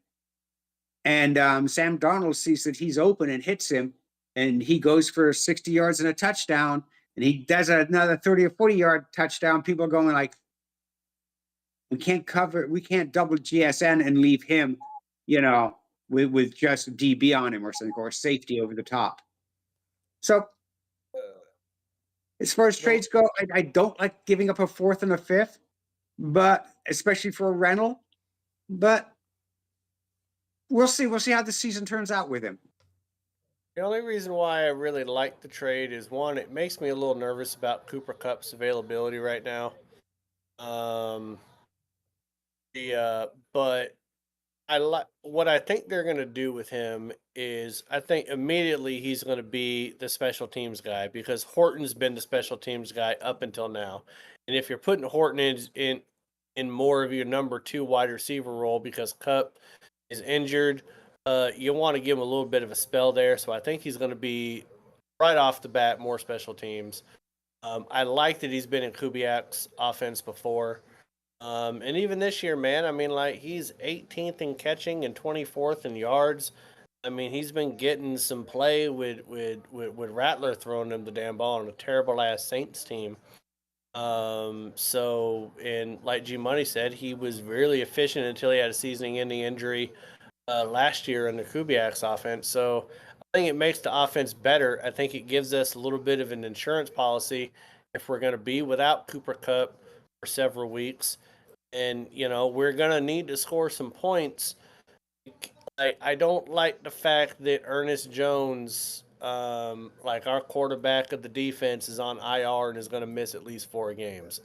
and Sam Darnold sees that he's open and hits him, and he goes for 60 yards and a touchdown, and he does another 30 or 40 yard touchdown. People are going like, we can't double GSN and leave him, with just DB on him or something, or safety over the top. So as far as trades go, I don't like giving up a fourth and a fifth, but especially for a rental. But we'll see. We'll see how the season turns out with him. The only reason why I really like the trade is, one, it makes me a little nervous about Cooper Kupp's availability right now. But what I think they're going to do with him is, I think immediately he's going to be the special teams guy, because Horton's been the special teams guy up until now. And if you're putting Horton in more of your number 2 wide receiver role because Kupp is injured, you want to give him a little bit of a spell there. So I think he's going to be right off the bat more special teams. I like that he's been in Kubiak's offense before. And even this year, man, I mean, like, he's 18th in catching and 24th in yards. I mean, he's been getting some play with Rattler throwing him the damn ball on a terrible ass Saints team. So, and like G Money said, he was really efficient until he had a season-ending injury last year in the Kubiak's offense. So I think it makes the offense better. I think it gives us a little bit of an insurance policy if we're going to be without Cooper Kupp for several weeks. And, we're going to need to score some points. I don't like the fact that Ernest Jones, like our quarterback of the defense, is on IR and is going to miss at least 4 games.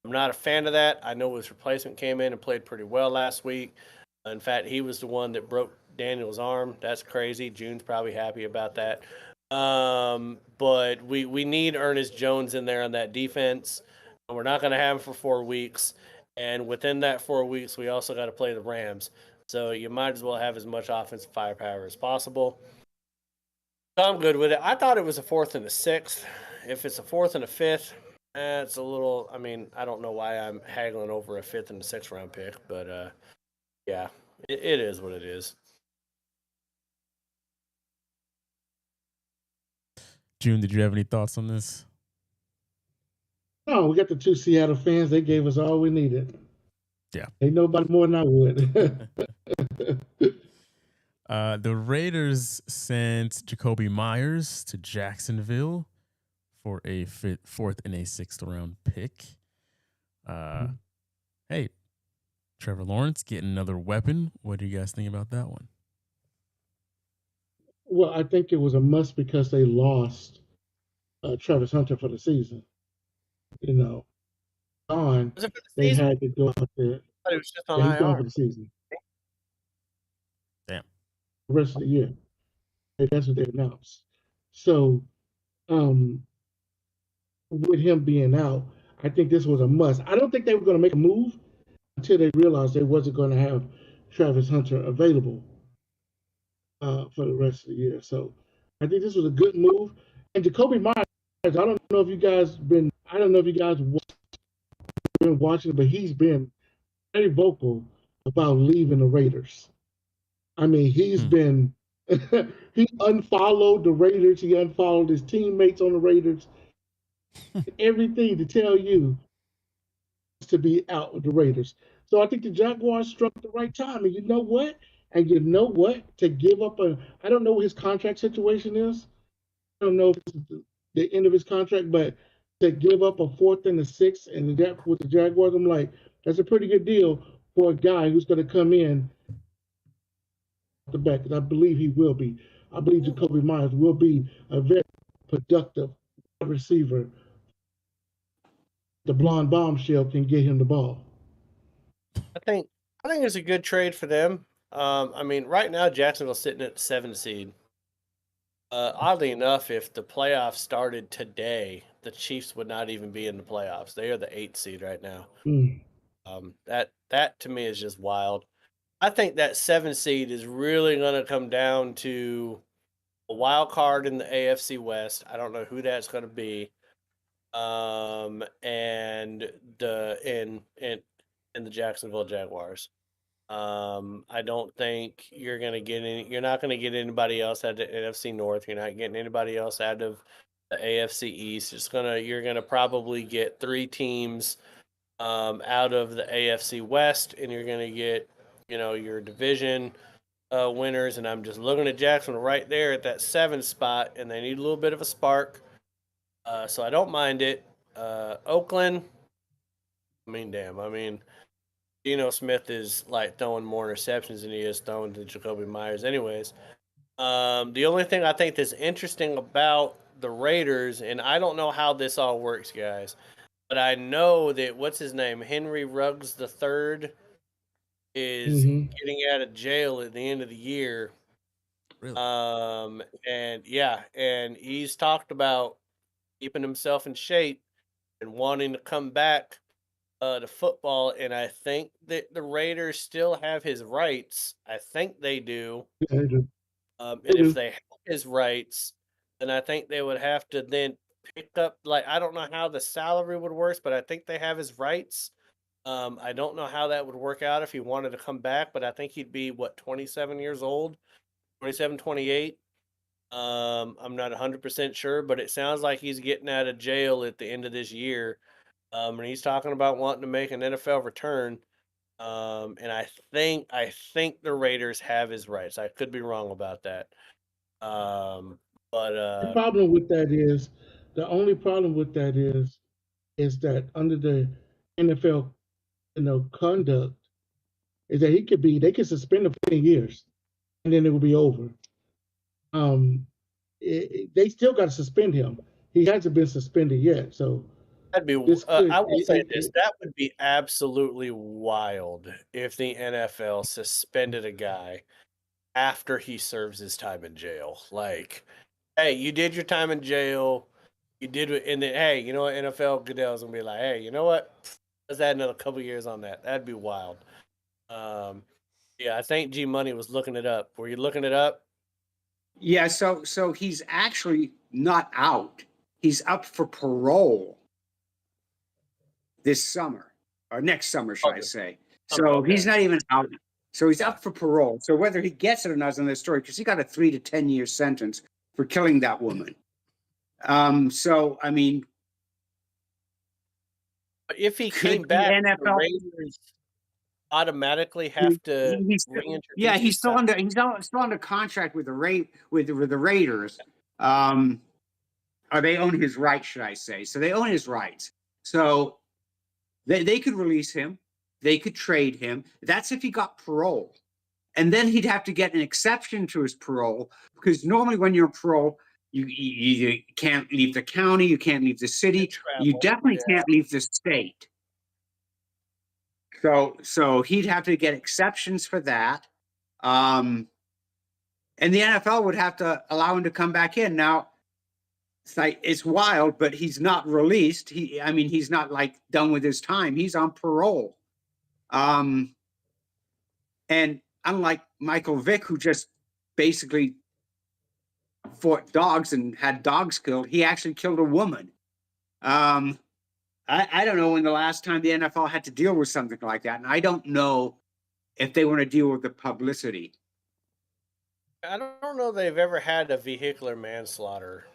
I'm not a fan of that. I know his replacement came in and played pretty well last week. In fact, he was the one that broke Daniel's arm. That's crazy. June's probably happy about that. But we need Ernest Jones in there on that defense. We're not going to have him for 4 weeks. And within that 4 weeks, we also got to play the Rams. So you might as well have as much offensive firepower as possible. So I'm good with it. I thought it was a 4th and a 6th. If it's a 4th and a 5th, it's a little, I mean, I don't know why I'm haggling over a 5th and a 6th round pick. But, yeah, it is what it is. June, did you have any thoughts on this? No, we got the 2 Seattle fans. They gave us all we needed. Yeah. Ain't nobody more than I would. The Raiders sent Jacoby Myers to Jacksonville for a fourth and a sixth round pick. Hey, Trevor Lawrence getting another weapon. What do you guys think about that one? Well, I think it was a must because they lost Travis Hunter for the season. You know, on Was it for the they season? had to go out there. I thought it was just on Yeah, he's gone for IR. the season. Damn. The rest of the year. That's what they announced. So, with him being out, I think this was a must. I don't think they were going to make a move until they realized they wasn't going to have Travis Hunter available for the rest of the year. So, I think this was a good move. And Jacoby Myers, I don't know if you guys been watching, but he's been very vocal about leaving the Raiders. I mean, he's been he unfollowed the Raiders. He unfollowed his teammates on the Raiders. Everything to tell you to be out with the Raiders. So I think the Jaguars struck the right time. And you know what? To give up I don't know what his contract situation is. I don't know if it's the end of his contract, but to give up a fourth and a sixth and that with the Jaguars, I'm like, that's a pretty good deal for a guy who's going to come in the back, because I believe he will be. I believe Jacoby Myers will be a very productive receiver. The blonde bombshell can get him the ball. I think it's a good trade for them. I mean, right now Jacksonville's sitting at the 7th seed. Oddly enough, if the playoffs started today, the Chiefs would not even be in the playoffs. They are the 8th seed right now. That to me is just wild. I think that 7th seed is really going to come down to a wild card in the AFC West. I don't know who that's going to be. And the Jacksonville Jaguars. I don't think you're going to get any. You're not going to get anybody else out of the NFC North. You're not getting anybody else out of the AFC East. You're gonna probably get 3 teams out of the AFC West, and you're gonna get your division winners. And I'm just looking at Jacksonville right there at that 7th spot, and they need a little bit of a spark. So I don't mind it. Oakland. I mean, Geno Smith is like throwing more interceptions than he is throwing to Jacoby Myers anyways. The only thing I think that's interesting about the Raiders, and I don't know how this all works, guys, but I know that, what's his name, Henry Ruggs III is getting out of jail at the end of the year. Really? And he's talked about keeping himself in shape and wanting to come back to football, and I think that the Raiders still have his rights. I think they do. Yeah, they do. And if they have his rights, then I think they would have to then pick up, like, I don't know how the salary would work, but I think they have his rights. I don't know how that would work out if he wanted to come back, but I think he'd be, 27 years old? 27, 28? I'm not 100% sure, but it sounds like he's getting out of jail at the end of this year. And he's talking about wanting to make an NFL return. And I think the Raiders have his rights. I could be wrong about that. The problem with that is, is that under the NFL, conduct, is that they could suspend him for 10 years, and then it will be over. They still got to suspend him. He hasn't been suspended yet, so. That'd be. I will say this: that would be absolutely wild if the NFL suspended a guy after he serves his time in jail. Like, hey, you did your time in jail, you did it, and then, hey, you know what? NFL Goodell's gonna be like, hey, you know what? Let's add another couple years on that. That'd be wild. Yeah, I think G Money was looking it up. Were you looking it up? Yeah. So he's actually not out. He's up for parole this summer, or next summer, should I say. So he's not even out. So he's up for parole. So whether he gets it or not is another story, because he got a 3 to 10 year sentence for killing that woman. So, I mean, if he could came the back, the NFL Raiders automatically have to reintroduce yeah, he's still himself. under contract with the Raiders. or they own his rights, should I say. So they own his rights. So they could release him. They could trade him. That's if he got parole. And then he'd have to get an exception to his parole, because normally when you're on parole, you can't leave the county, you can't leave the city, you definitely can't leave the state. So he'd have to get exceptions for that. And the NFL would have to allow him to come back in. Now, it's wild, but he's not released. He's not like done with his time. He's on parole. And unlike Michael Vick, who just basically fought dogs and had dogs killed, he actually killed a woman. I don't know when the last time the NFL had to deal with something like that. And I don't know if they want to deal with the publicity. I don't know they've ever had a vehicular manslaughter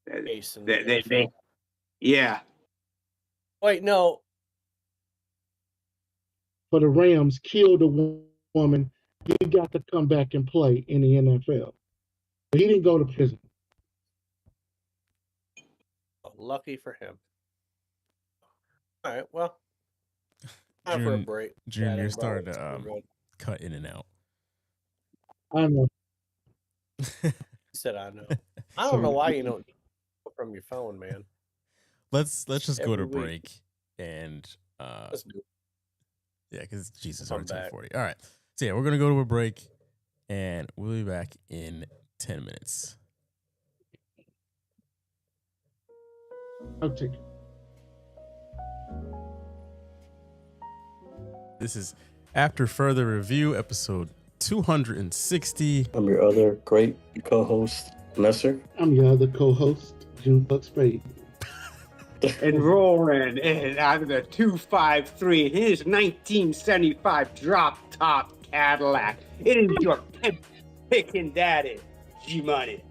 case in the NFL. Yeah. Wait, no. For the Rams, killed a woman. He got to come back and play in the NFL. He didn't go to prison. Lucky for him. All right, well, time for a break. June, you're Bro, starting it's to good. cut in and out. I know. He said, "I know." I don't know why you don't from your phone, man. Let's just go to Every week. break and Let's do it. yeah, because Jesus, Come already back. 10:40. All right, so yeah, we're gonna go to a break, and we'll be back in 10 minutes. I'll take it. This is After Further Review, episode 260. I'm your other great co-host, Messer. I'm your other co-host, June Buck Spade. And rolling in out of the 253, his 1975 drop top Cadillac. It is your picking daddy, G-Money.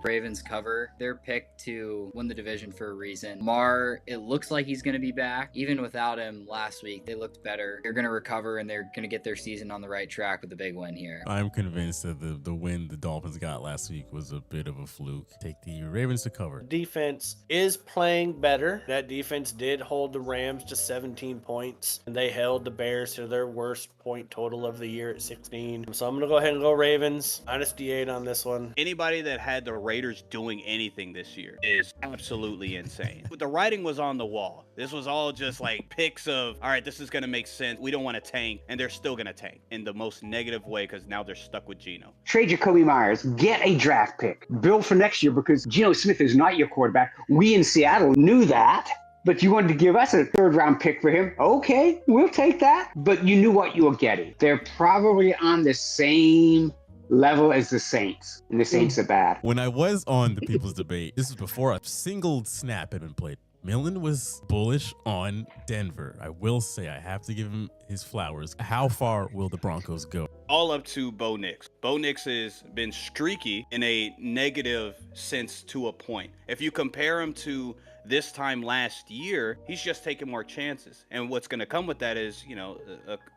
Ravens cover their pick to win the division for a reason. Mar, it looks like he's going to be back. Even without him last week, they looked better. They're going to recover, and they're going to get their season on the right track with a big win here. I'm convinced that the win the Dolphins got last week was a bit of a fluke. Take the Ravens to cover. Defense is playing better. That defense did hold the Rams to 17 points, and they held the Bears to their worst point total of the year at 16. So I'm going to go ahead and go Ravens. Minus D8 on this one. Anybody that had the Raiders doing anything this year is absolutely insane. But the writing was on the wall. This was all just like picks of, all right, this is going to make sense. We don't want to tank, and they're still going to tank in the most negative way because now they're stuck with Geno. Trade Jacoby Myers. Get a draft pick. Build for next year because Geno Smith is not your quarterback. We in Seattle knew that. But you wanted to give us a third-round pick for him. Okay, we'll take that. But you knew what you were getting. They're probably on the same level as the Saints, and the Saints are bad. When I was on the People's Debate, this was before a single snap had been played. Millen was bullish on Denver. I will say I have to give him his flowers. How far will the Broncos go? All up to Bo Nix. Bo Nix has been streaky in a negative sense to a point. If you compare him to this time last year, he's just taking more chances. And what's going to come with that is, you know,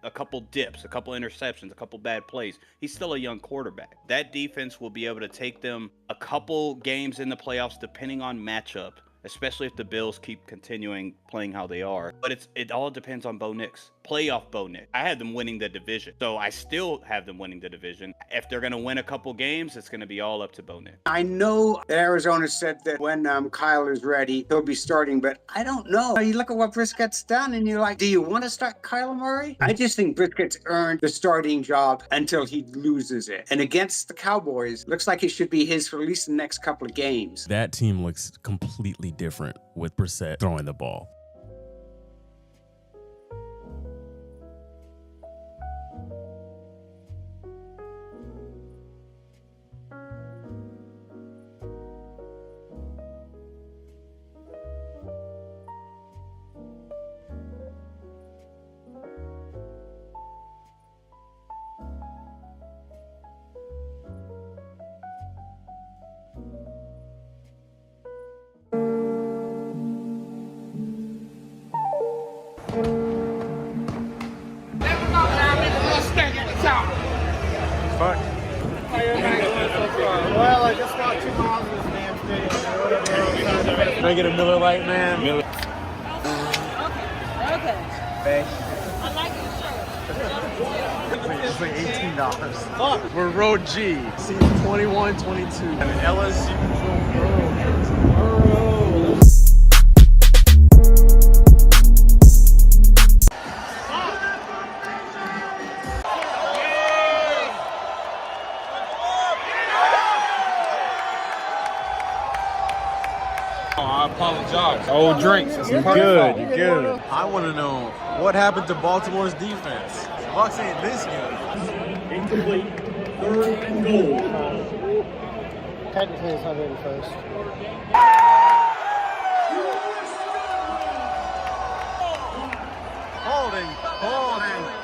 a couple dips, a couple interceptions, a couple bad plays. He's still a young quarterback. That defense will be able to take them a couple games in the playoffs, depending on matchup, especially if the Bills keep continuing playing how they are. But it all depends on Bo Nix. Playoff Bo Nix. I had them winning the division, so I still have them winning the division. If they're going to win a couple games, it's going to be all up to Bo Nix. I know that Arizona said that when Kyle is ready, he'll be starting, but I don't know. You look at what Briskett's done, and you're like, do you want to start Kyler Murray? I just think Briskett's earned the starting job until he loses it. And against the Cowboys, looks like it should be his for at least the next couple of games. That team looks completely different with Brissett throwing the ball. Well, I just walked 2 miles in this damn stadium. Can I get a Miller Lite, man? Miller. It's like $18. Fuck. We're Road G. Seats 21, 22. And LSU I apologize. Old drinks. You're good. You're good. I want to know what happened to Baltimore's defense. Bucks ain't this good. Incomplete. 3rd and goal. Technically, it's 101st. Holding.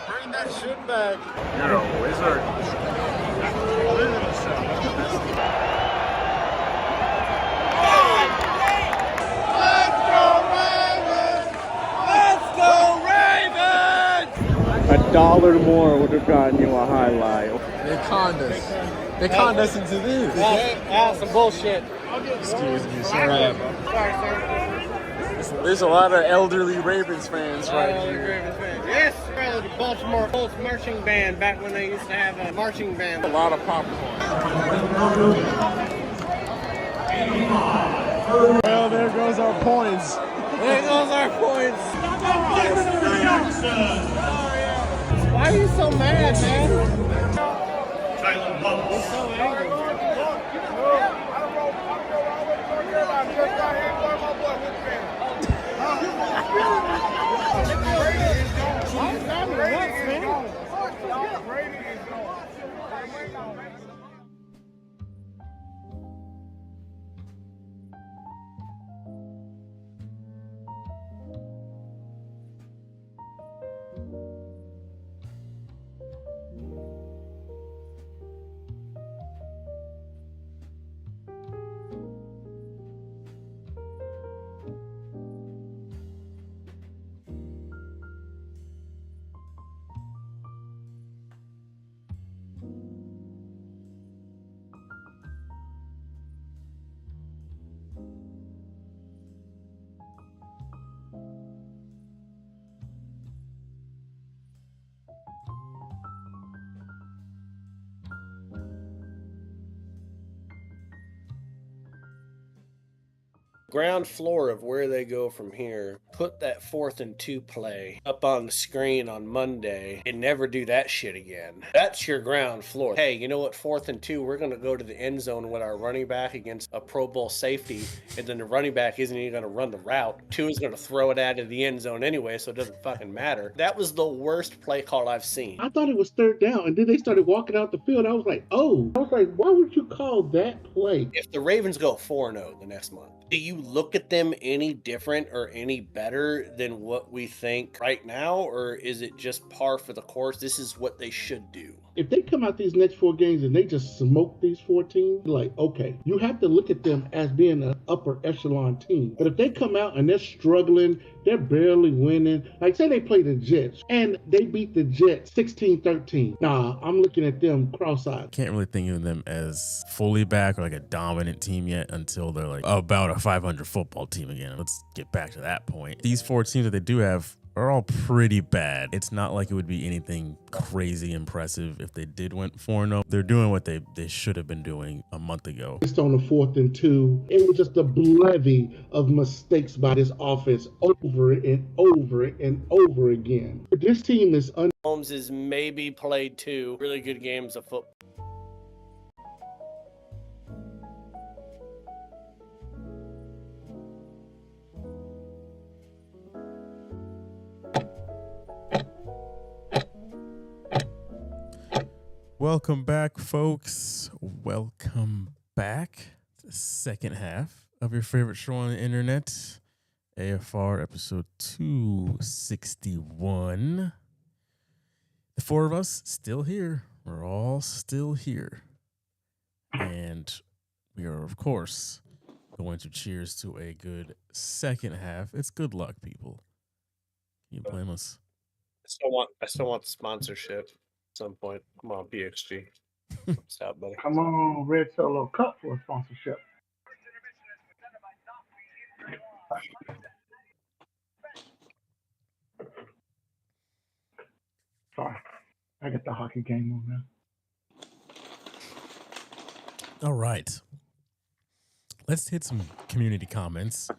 Bring that shit back. You're a wizard. $1 more would have gotten you a highlight. They conned us. They conned us into this. That's some bullshit. Excuse me, sir. Sorry, sir. There's a lot of elderly Ravens fans right here. Yes, the Baltimore Colts marching band back when they used to have a marching band. A lot of popcorn. Well, there goes our points. There goes our points. Why are you so mad, man? He's so angry. Ground floor of where they go from here. Put that 4th and 2 play up on the screen on Monday and never do that shit again. That's your ground floor. Hey, you know what? 4th and 2, we're going to go to the end zone with our running back against a Pro Bowl safety, and then the running back isn't even going to run the route. 2 is going to throw it out of the end zone anyway, so it doesn't fucking matter. That was the worst play call I've seen. I thought it was 3rd down, and then they started walking out the field. I was like, oh. I was like, why would you call that play? If the Ravens go 4-0 the next month, do you look at them any different or any better than what we think right now? Or is it just par for the course? This is what they should do. If they come out these next 4 games and they just smoke these 4 teams, like, okay, you have to look at them as being an upper echelon team. But if they come out and they're struggling, they're barely winning, like say they play the Jets and they beat the Jets 16-13. Nah, I'm looking at them cross-eyed. Can't really think of them as fully back or like a dominant team yet until they're like about a 500 football team again. Let's get back to that point. These 4 teams that they do have are all pretty bad. It's not like it would be anything crazy impressive if they did went 4-0. They're doing what they should have been doing a month ago. Just on the 4th and 2, it was just a levy of mistakes by this offense over and over and over again. But this team is Holmes has maybe played 2 really good games of football. Welcome back, folks. Welcome back to the second half of your favorite show on the internet, AFR episode 261. The 4 of us still here. We're all still here. And we are, of course, going to cheers to a good second half. It's good luck, people. Can you blame us? I still want the sponsorship. Some point. Come on, PXG. Stop, buddy. Come on, Red Solo Cup for a sponsorship. Sorry, I got the hockey game on now. All right. Let's hit some community comments.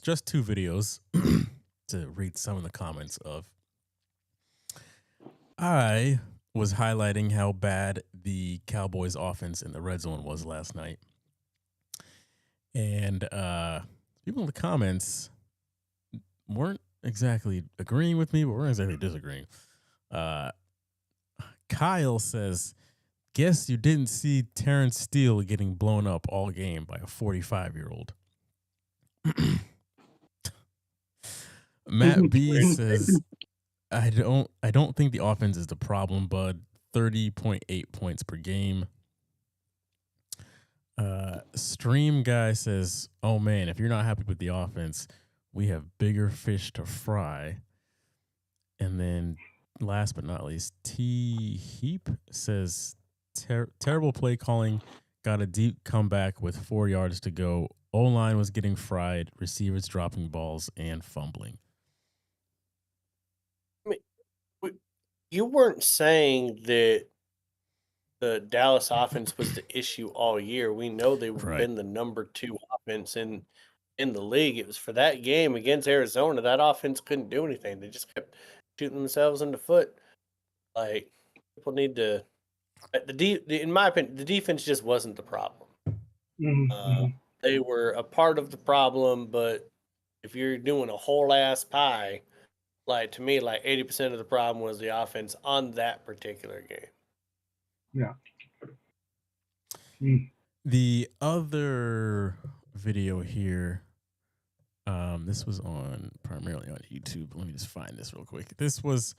Just 2 videos to read some of the comments of. I was highlighting how bad the Cowboys offense in the red zone was last night. And people in the comments weren't exactly agreeing with me, but weren't exactly disagreeing. Kyle says, guess you didn't see Terrence Steele getting blown up all game by a 45-year-old. Matt B says, I don't think the offense is the problem, bud. 30.8 points per game. Stream guy says, oh man, if you're not happy with the offense, we have bigger fish to fry. And then last but not least, T Heap says, terrible play calling, got a deep comeback with 4 yards to go. O-line was getting fried, receivers dropping balls and fumbling. You weren't saying that the Dallas offense was the issue all year. We know they've been the number 2 offense in the league. It was for that game against Arizona. That offense couldn't do anything. They just kept shooting themselves in the foot. Like, people need to. In my opinion, the defense just wasn't the problem. They were a part of the problem, but if you're doing a whole ass pie, like to me, like 80% of the problem was the offense on that particular game. Yeah. The other video here, this was primarily on YouTube. Let me just find this real quick. This was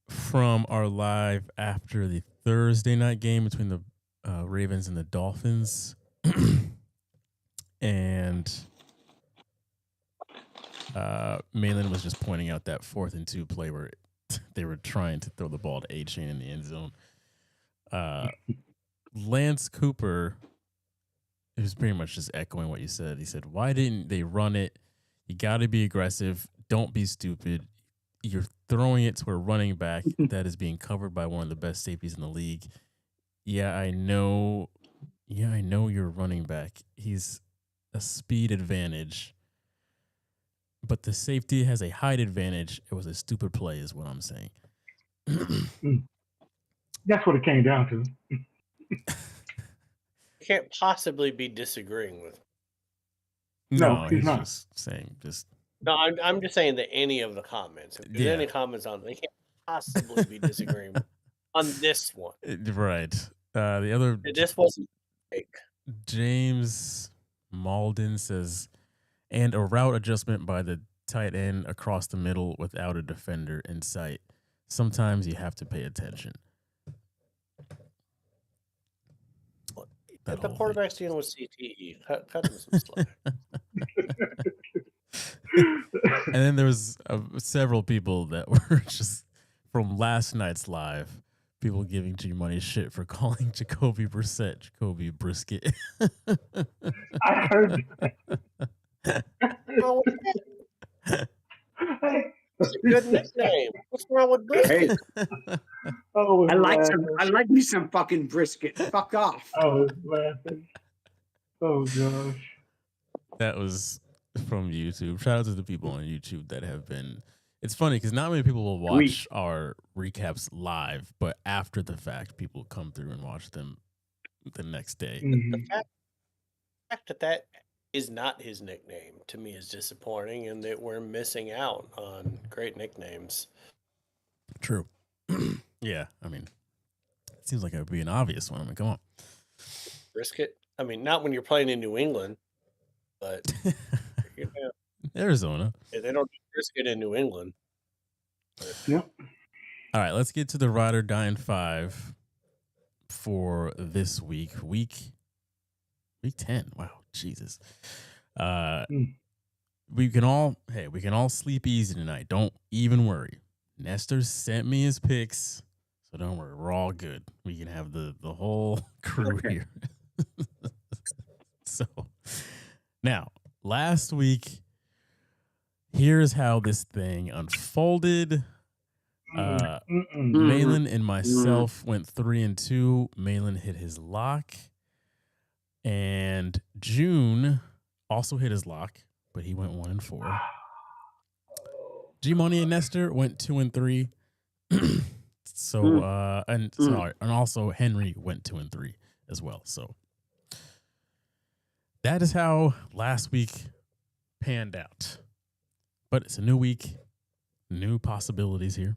from our live after the Thursday night game between the Ravens and the Dolphins. And Malin was just pointing out that 4th and 2 play where they were trying to throw the ball to A-Chain in the end zone. Lance Cooper, it was pretty much just echoing what you said. He said, why didn't they run it? You got to be aggressive. Don't be stupid. You're throwing it to a running back that is being covered by one of the best safeties in the league. Yeah, I know you're a running back. He's a speed advantage, but the safety has a height advantage. It was a stupid play is what I'm saying. That's what it came down to. Can't possibly be disagreeing with. No, he's not. Just saying, No, I'm just saying that any of the comments, if there's any comments on, they can't possibly be disagreeing on this one. Right. The other, this wasn't fake. James Malden says, and a route adjustment by the tight end across the middle without a defender in sight. Sometimes you have to pay attention. If the quarterback's dealing with CTE, cut him some slack. And then there was several people that were just from last night's live, people giving G Money shit for calling Jacoby Brissett Jacoby Brisket. I heard that. It's a good nickname. What's wrong with Brisket? Hey. I like me some fucking brisket. Fuck off. Oh, laughing. Oh gosh. That was from YouTube. Shout out to the people on YouTube that have been. It's funny because not many people will watch our recaps live, but after the fact, people come through and watch them the next day. The fact that is not his nickname to me is disappointing, and that we're missing out on great nicknames. True. Yeah, I mean, it seems like it would be an obvious one. I mean, come on. Brisket? I mean, not when you're playing in New England, but Arizona. Yeah, they don't do brisket in New England. Yep. All right, let's get to the Ride or Die in 5 for this week. Week 10. Wow, Jesus. We can all sleep easy tonight. Don't even worry. Nestor sent me his picks, so don't worry. We're all good. We can have the whole crew here. So now, last week here's how this thing unfolded. Malin and myself went 3-2. Malin hit his lock. And June also hit his lock, but he went 1-4. G Money and Nestor went 2-3. So and also Henry went 2-3 as well. So that is how last week panned out. But it's a new week, new possibilities here.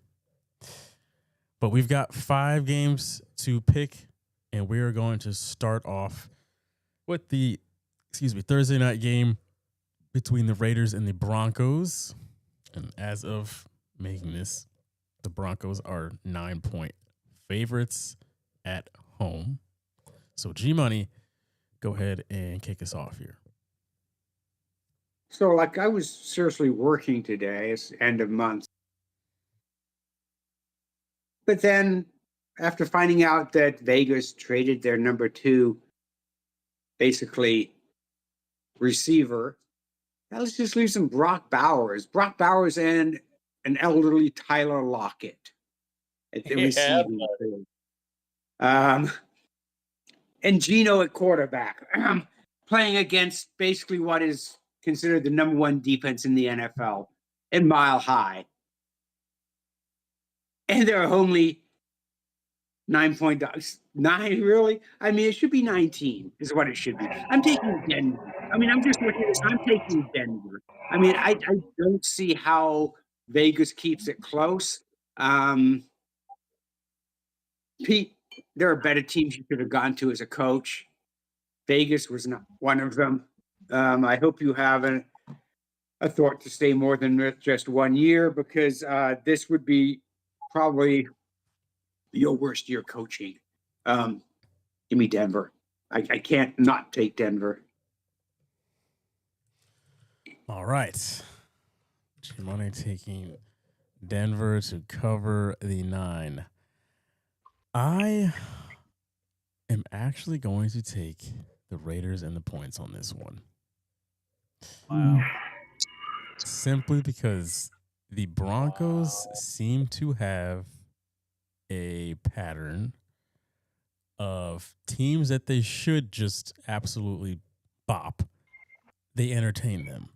But we've got 5 games to pick, and we are going to start off with the Thursday night game between the Raiders and the Broncos. And as of making this, the Broncos are 9-point favorites at home. So G Money, go ahead and kick us off here. So, like, I was seriously working today. It's end of month. But then, after finding out that Vegas traded their number 2, basically, receiver, now let's just leave some Brock Bowers. Brock Bowers and an elderly Tyler Lockett at the receiving field. And Geno at quarterback, playing against basically what is considered the number 1 defense in the NFL in Mile High. And there are only 9-point dogs. 9, really? I mean, it should be 19 is what it should be. I'm taking Denver. I mean, I'm just looking at this. I'm taking Denver. I mean, I don't see how Vegas keeps it close. Pete, there are better teams you could have gone to as a coach. Vegas was not one of them. I hope you have a thought to stay more than just 1 year, because this would be probably your worst year coaching. Give me Denver. I can't not take Denver. All right. G-Money taking Denver to cover the 9. I am actually going to take the Raiders and the points on this one. Wow. Simply because the Broncos seem to have a pattern of teams that they should just absolutely bop. They entertain them.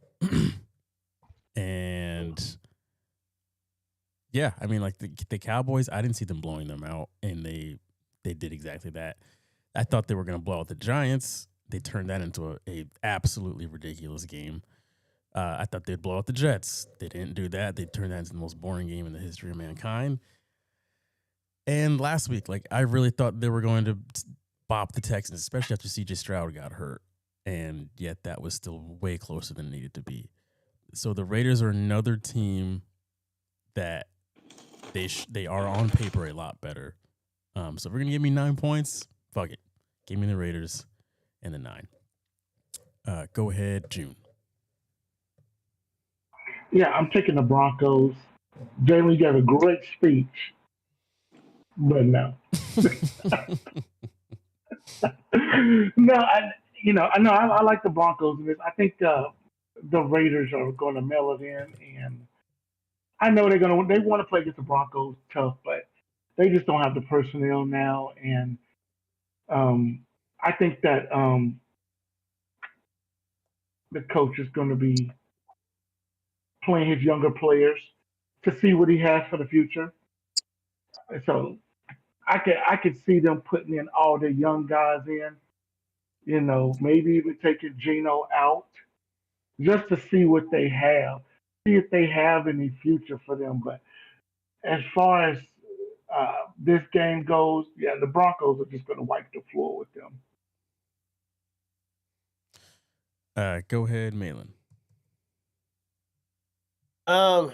And yeah, I mean, like the Cowboys, I didn't see them blowing them out, and they did exactly that. I thought they were going to blow out the Giants. They turned that into a absolutely ridiculous game. I thought they'd blow out the Jets. They didn't do that. They turned that into the most boring game in the history of mankind. And last week, like, I really thought they were going to bop the Texans, especially after C.J. Stroud got hurt. And yet that was still way closer than it needed to be. So the Raiders are another team that they are on paper a lot better. So if we're going to give me 9 points, fuck it. Give me the Raiders and the 9. Go ahead, June. Yeah, I'm taking the Broncos. Jalen, you got a great speech, but no. No, I like the Broncos. I think the Raiders are going to mail it in, and I know they want to play against the Broncos tough, but they just don't have the personnel now, and I think that the coach is going to be playing his younger players to see what he has for the future. So I could see them putting in all the young guys in, maybe even taking Geno out just to see what they have, see if they have any future for them. But as far as this game goes, yeah, the Broncos are just going to wipe the floor with them. Go ahead, Malin. I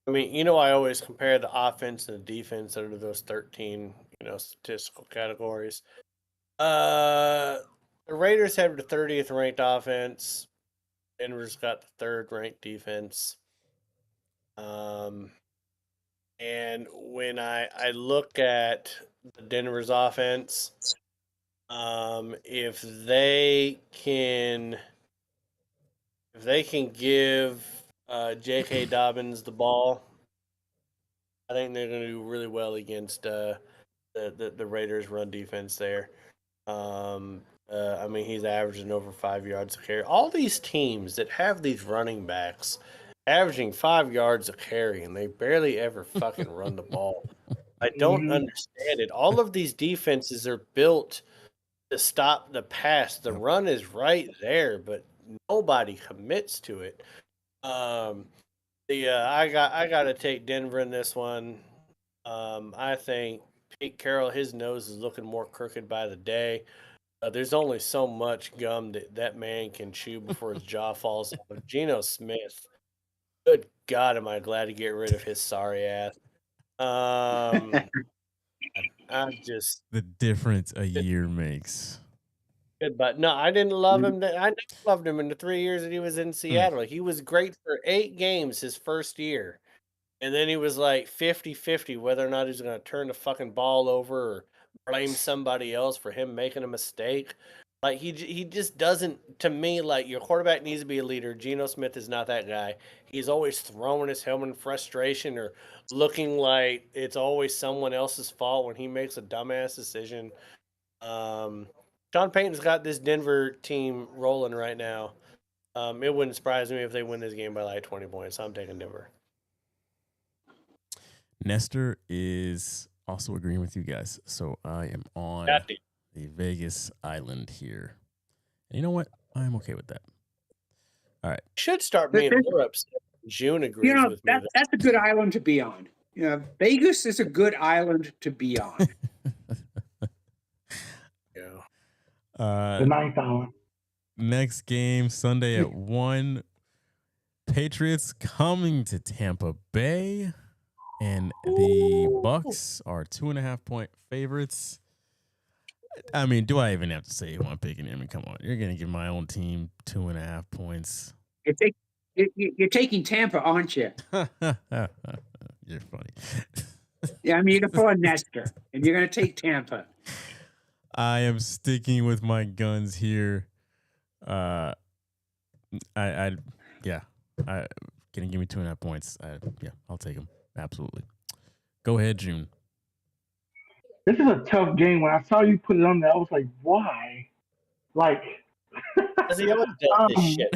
mean, I always compare the offense and the defense under those 13, statistical categories. The Raiders have the 30th ranked offense. Denver's got the 3rd ranked defense. And when I look at the Denver's offense, if they can if they can give J.K. Dobbins the ball, I think they're going to do really well against the Raiders' run defense there. I mean, he's averaging over 5 yards a carry. All these teams that have these running backs averaging 5 yards a carry, and they barely ever fucking run the ball. I don't understand it. All of these defenses are built to stop the pass. The run is right there, but nobody commits to it. I got to take Denver in this one. I think Pete Carroll, his nose is looking more crooked by the day. There's only so much gum that man can chew before his jaw falls off. Geno Smith, good God, am I glad to get rid of his sorry ass. I just The difference a year makes. good, but no, I didn't love him. I never loved him in the 3 years that he was in Seattle. He was great for 8 games his first year. And then he was like 50-50 whether or not he's going to turn the fucking ball over or blame somebody else for him making a mistake. Like he just doesn't. To me, like your quarterback needs to be a leader. Geno Smith is not that guy. He's always throwing his helmet in frustration or looking like it's always someone else's fault when he makes a dumbass decision. Sean Payton's got this Denver team rolling right now. It wouldn't surprise me if they win this game by like 20 points. I'm taking Denver. Nestor is also agreeing with you guys. So I am on the Vegas Island here. And you know what? I'm okay with that. All right. Should start being more upset. June agrees with me. That's a good island to be on. Vegas is a good island to be on. The ninth hour. Next game, Sunday at 1. Patriots coming to Tampa Bay. And the Bucks are 2.5-point favorites. I mean, do I even have to say who I'm picking? I mean, come on. You're going to give my own team 2.5 points. You're taking Tampa, aren't you? You're funny. Yeah, I mean, you're pulling Nestor, and you're going to take Tampa. I am sticking with my guns here. Gonna give me 2.5 points. I'll take them. Absolutely. Go ahead, June. This is a tough game. When I saw you put it on there, I was like, why? Like, he always does this shit.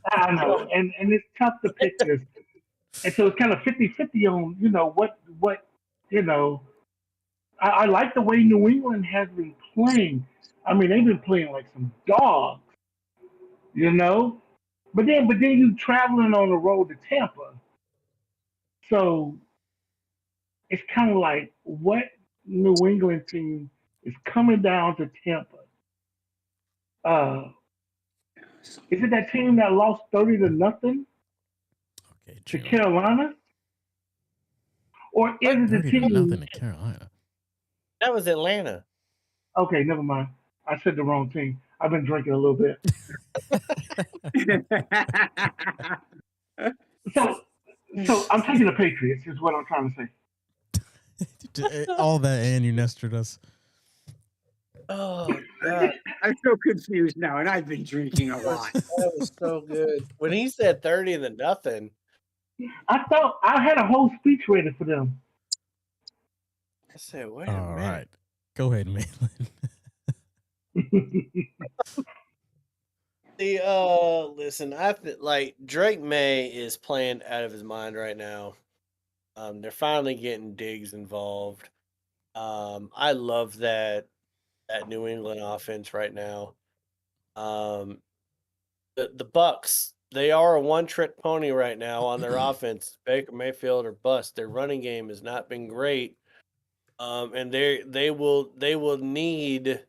I know, and it's tough to pick this. And so it's kind of 50-50 on, what I like the way New England has been playing. I mean, they've been playing like some dogs, But then you traveling on the road to Tampa. So it's kind of like what New England team is coming down to Tampa. Is it that team that lost 30-0 to Carolina? Or is it the team? Nothing to Carolina. That was Atlanta. Okay, never mind. I said the wrong team. I've been drinking a little bit. So I'm taking the Patriots, is what I'm trying to say. All that and you Nestor us. Oh, God. I'm so confused now, and I've been drinking a lot. That was so good. When he said 30-0, I thought I had a whole speech ready for them. I said, wait a minute. All right. Go ahead, Maitland. Listen, I feel like Drake May is playing out of his mind right now. They're finally getting Diggs involved. I love that New England offense right now. The Bucks, they are a one-trick pony right now on their offense. Baker Mayfield or bust. Their running game has not been great. And they will need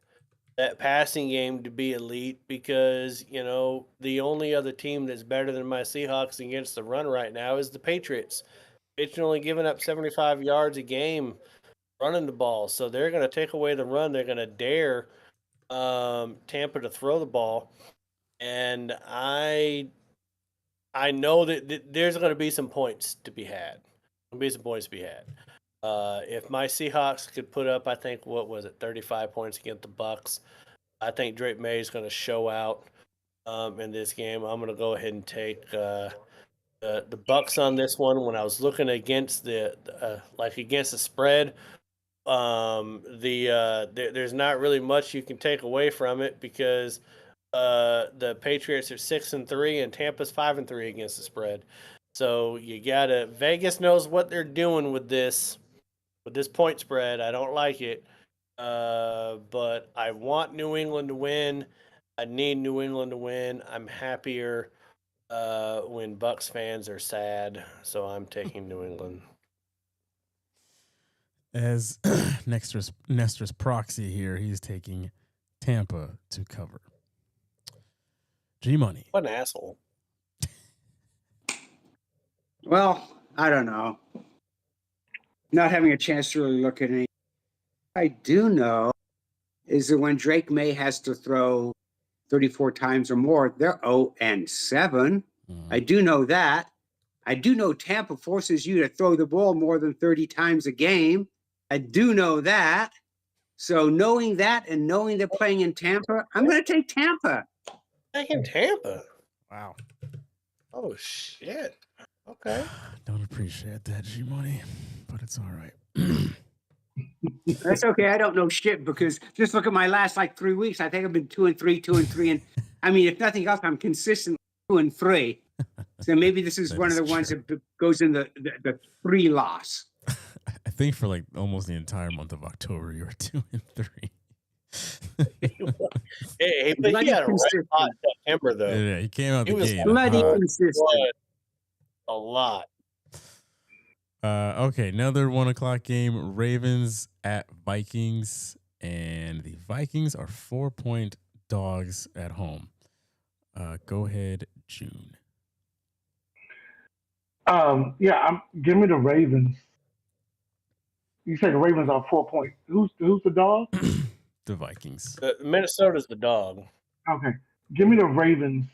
that passing game to be elite because, the only other team that's better than my Seahawks against the run right now is the Patriots. It's only giving up 75 yards a game running the ball. So they're going to take away the run. They're going to dare Tampa to throw the ball. And I know that there's going to be some points to be had. If my Seahawks could put up, I think, 35 points against the Bucks, I think Drake May is going to show out. in this game. I'm gonna go ahead and take the Bucks on this one. When I was looking against against the spread, there's not really much you can take away from it because the Patriots are 6-3 and Tampa's 5-3 against the spread. So you gotta Vegas knows what they're doing with this point spread. I don't like it, but I want New England to win. I need New England to win. I'm happier when Bucks fans are sad, so I'm taking New England. As Nestor's proxy here, he's taking Tampa to cover. G Money. What an asshole. Well, I don't know. Not having a chance to really look at any. I do know is that when Drake May has to throw 34 times or more, they're 0-7. I do know that. I do know Tampa forces you to throw the ball more than 30 times a game. I do know that. So knowing that and knowing they're playing in Tampa, I'm going to take Tampa. Taking Tampa? Wow. Oh, shit. Okay. Don't appreciate that, G Money, but it's all right. That's okay. I don't know shit because just look at my last 3 weeks. I think I've been 2-3, 2-3. And I mean, if nothing else, I'm consistent 2-3. So maybe this is one of the ones that goes in the 3 loss. I think for almost the entire month of October, you were 2-3. Hey, but he had a red hot September, though. Yeah, he came out the gate. Bloody consistent. A lot. Okay, another 1:00 game. Ravens at Vikings, and the Vikings are 4-point dogs at home. Go ahead, June. Give me the Ravens. You say the Ravens are 4 point. Who's the dog? The Vikings. Minnesota's the dog. Okay, give me the Ravens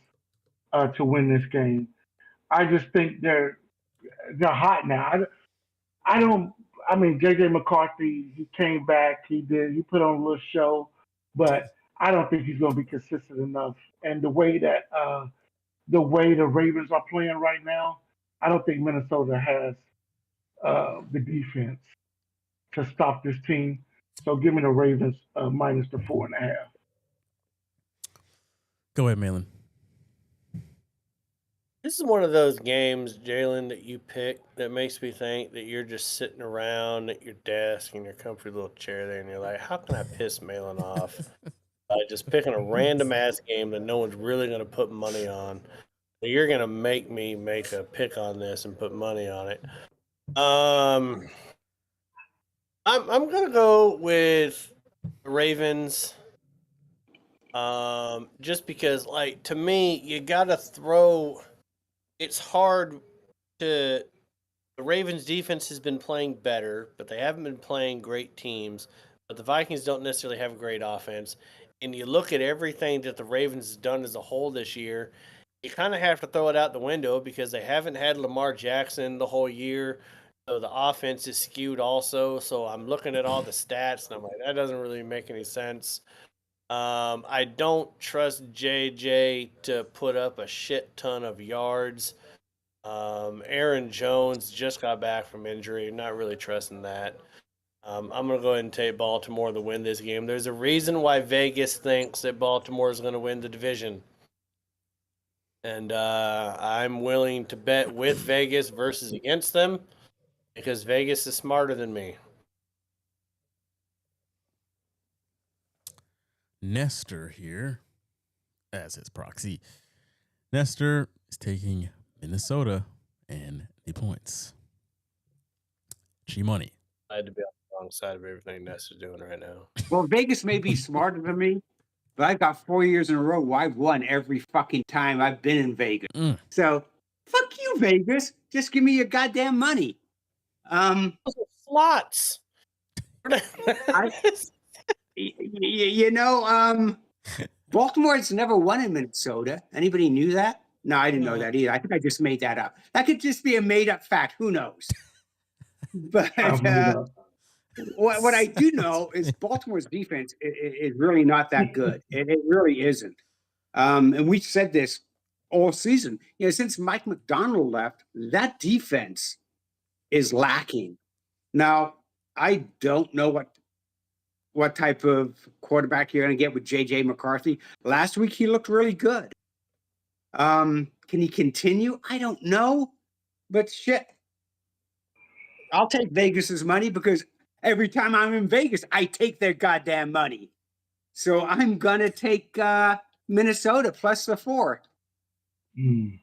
to win this game. I just think they're hot now. I mean, JJ McCarthy, he came back, he put on a little show, but I don't think he's going to be consistent enough. And the way the Ravens are playing right now, I don't think Minnesota has the defense to stop this team. So give me the Ravens minus the 4.5. Go ahead, Malin. This is one of those games, Jalen, that you pick that makes me think that you're just sitting around at your desk in your comfy little chair there, and you're like, how can I piss Malin off by just picking a random-ass game that no one's really going to put money on? You're going to make me make a pick on this and put money on it. I'm going to go with the Ravens. Just because, to me, you got to throw. It's hard to. The Ravens' defense has been playing better, but they haven't been playing great teams. But the Vikings don't necessarily have a great offense. And you look at everything that the Ravens has done as a whole this year, you kind of have to throw it out the window because they haven't had Lamar Jackson the whole year. So the offense is skewed also. So I'm looking at all the stats, and I'm like, that doesn't really make any sense. I don't trust JJ to put up a shit ton of yards. Aaron Jones just got back from injury. Not really trusting that. I'm going to go ahead and take Baltimore to win this game. There's a reason why Vegas thinks that Baltimore is going to win the division. And I'm willing to bet with Vegas versus against them because Vegas is smarter than me. Nestor here as his proxy. Nestor is taking Minnesota and the points. G Money. I had to be on the wrong side of everything Nestor's doing right now. Well, Vegas may be smarter than me, but I've got 4 years in a row where I've won every fucking time I've been in Vegas. So, fuck you, Vegas. Just give me your goddamn money. Slots. Baltimore's never won in Minnesota. Anybody knew that? No, I didn't know that either. I think I just made that up. That could just be a made-up fact. Who knows? But what I do know is Baltimore's defense is really not that good. It really isn't. And we said this all season. Since Mike McDonald left, that defense is lacking. Now, I don't know what type of quarterback you're going to get with J.J. McCarthy. Last week, he looked really good. Can he continue? I don't know. But shit, I'll take Vegas's money because every time I'm in Vegas, I take their goddamn money. So I'm going to take Minnesota plus the 4. The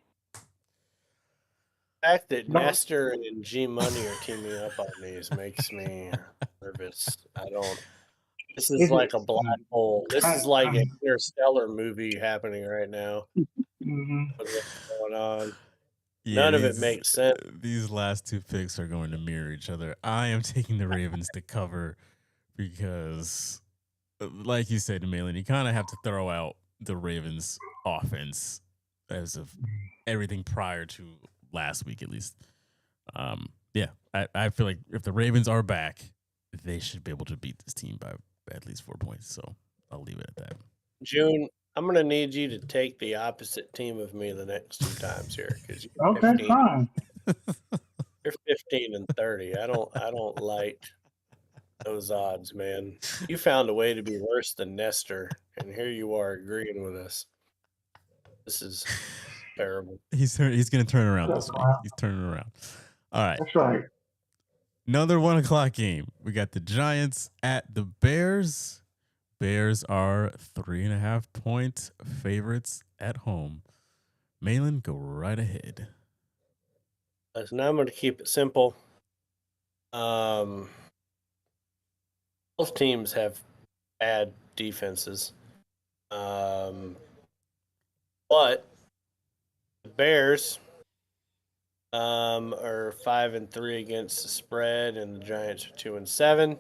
fact that Nestor and G Money are teaming up on these makes me nervous. This is like a black hole. This is like an interstellar movie happening right now. What's going on? None of it makes sense. These last two picks are going to mirror each other. I am taking the Ravens to cover because, like you said, Malin, you kind of have to throw out the Ravens offense as of everything prior to last week, at least. I feel like if the Ravens are back, they should be able to beat this team by at least 4 points. So I'll leave it at that. June, I'm going to need you to take the opposite team of me the next 2 times here because Fine. You're 15 and 30. I don't like those odds, man. You found a way to be worse than Nestor, and here you are agreeing with us. This is terrible. He's going to turn around this week. He's turning around. All right. That's right. Another 1 o'clock game. We got the Giants at the Bears. Bears are 3.5 point favorites at home. Malin, go right ahead. So now I'm going to keep it simple. Both teams have bad defenses. But the Bears are 5-3 against the spread, and the Giants are 2-7.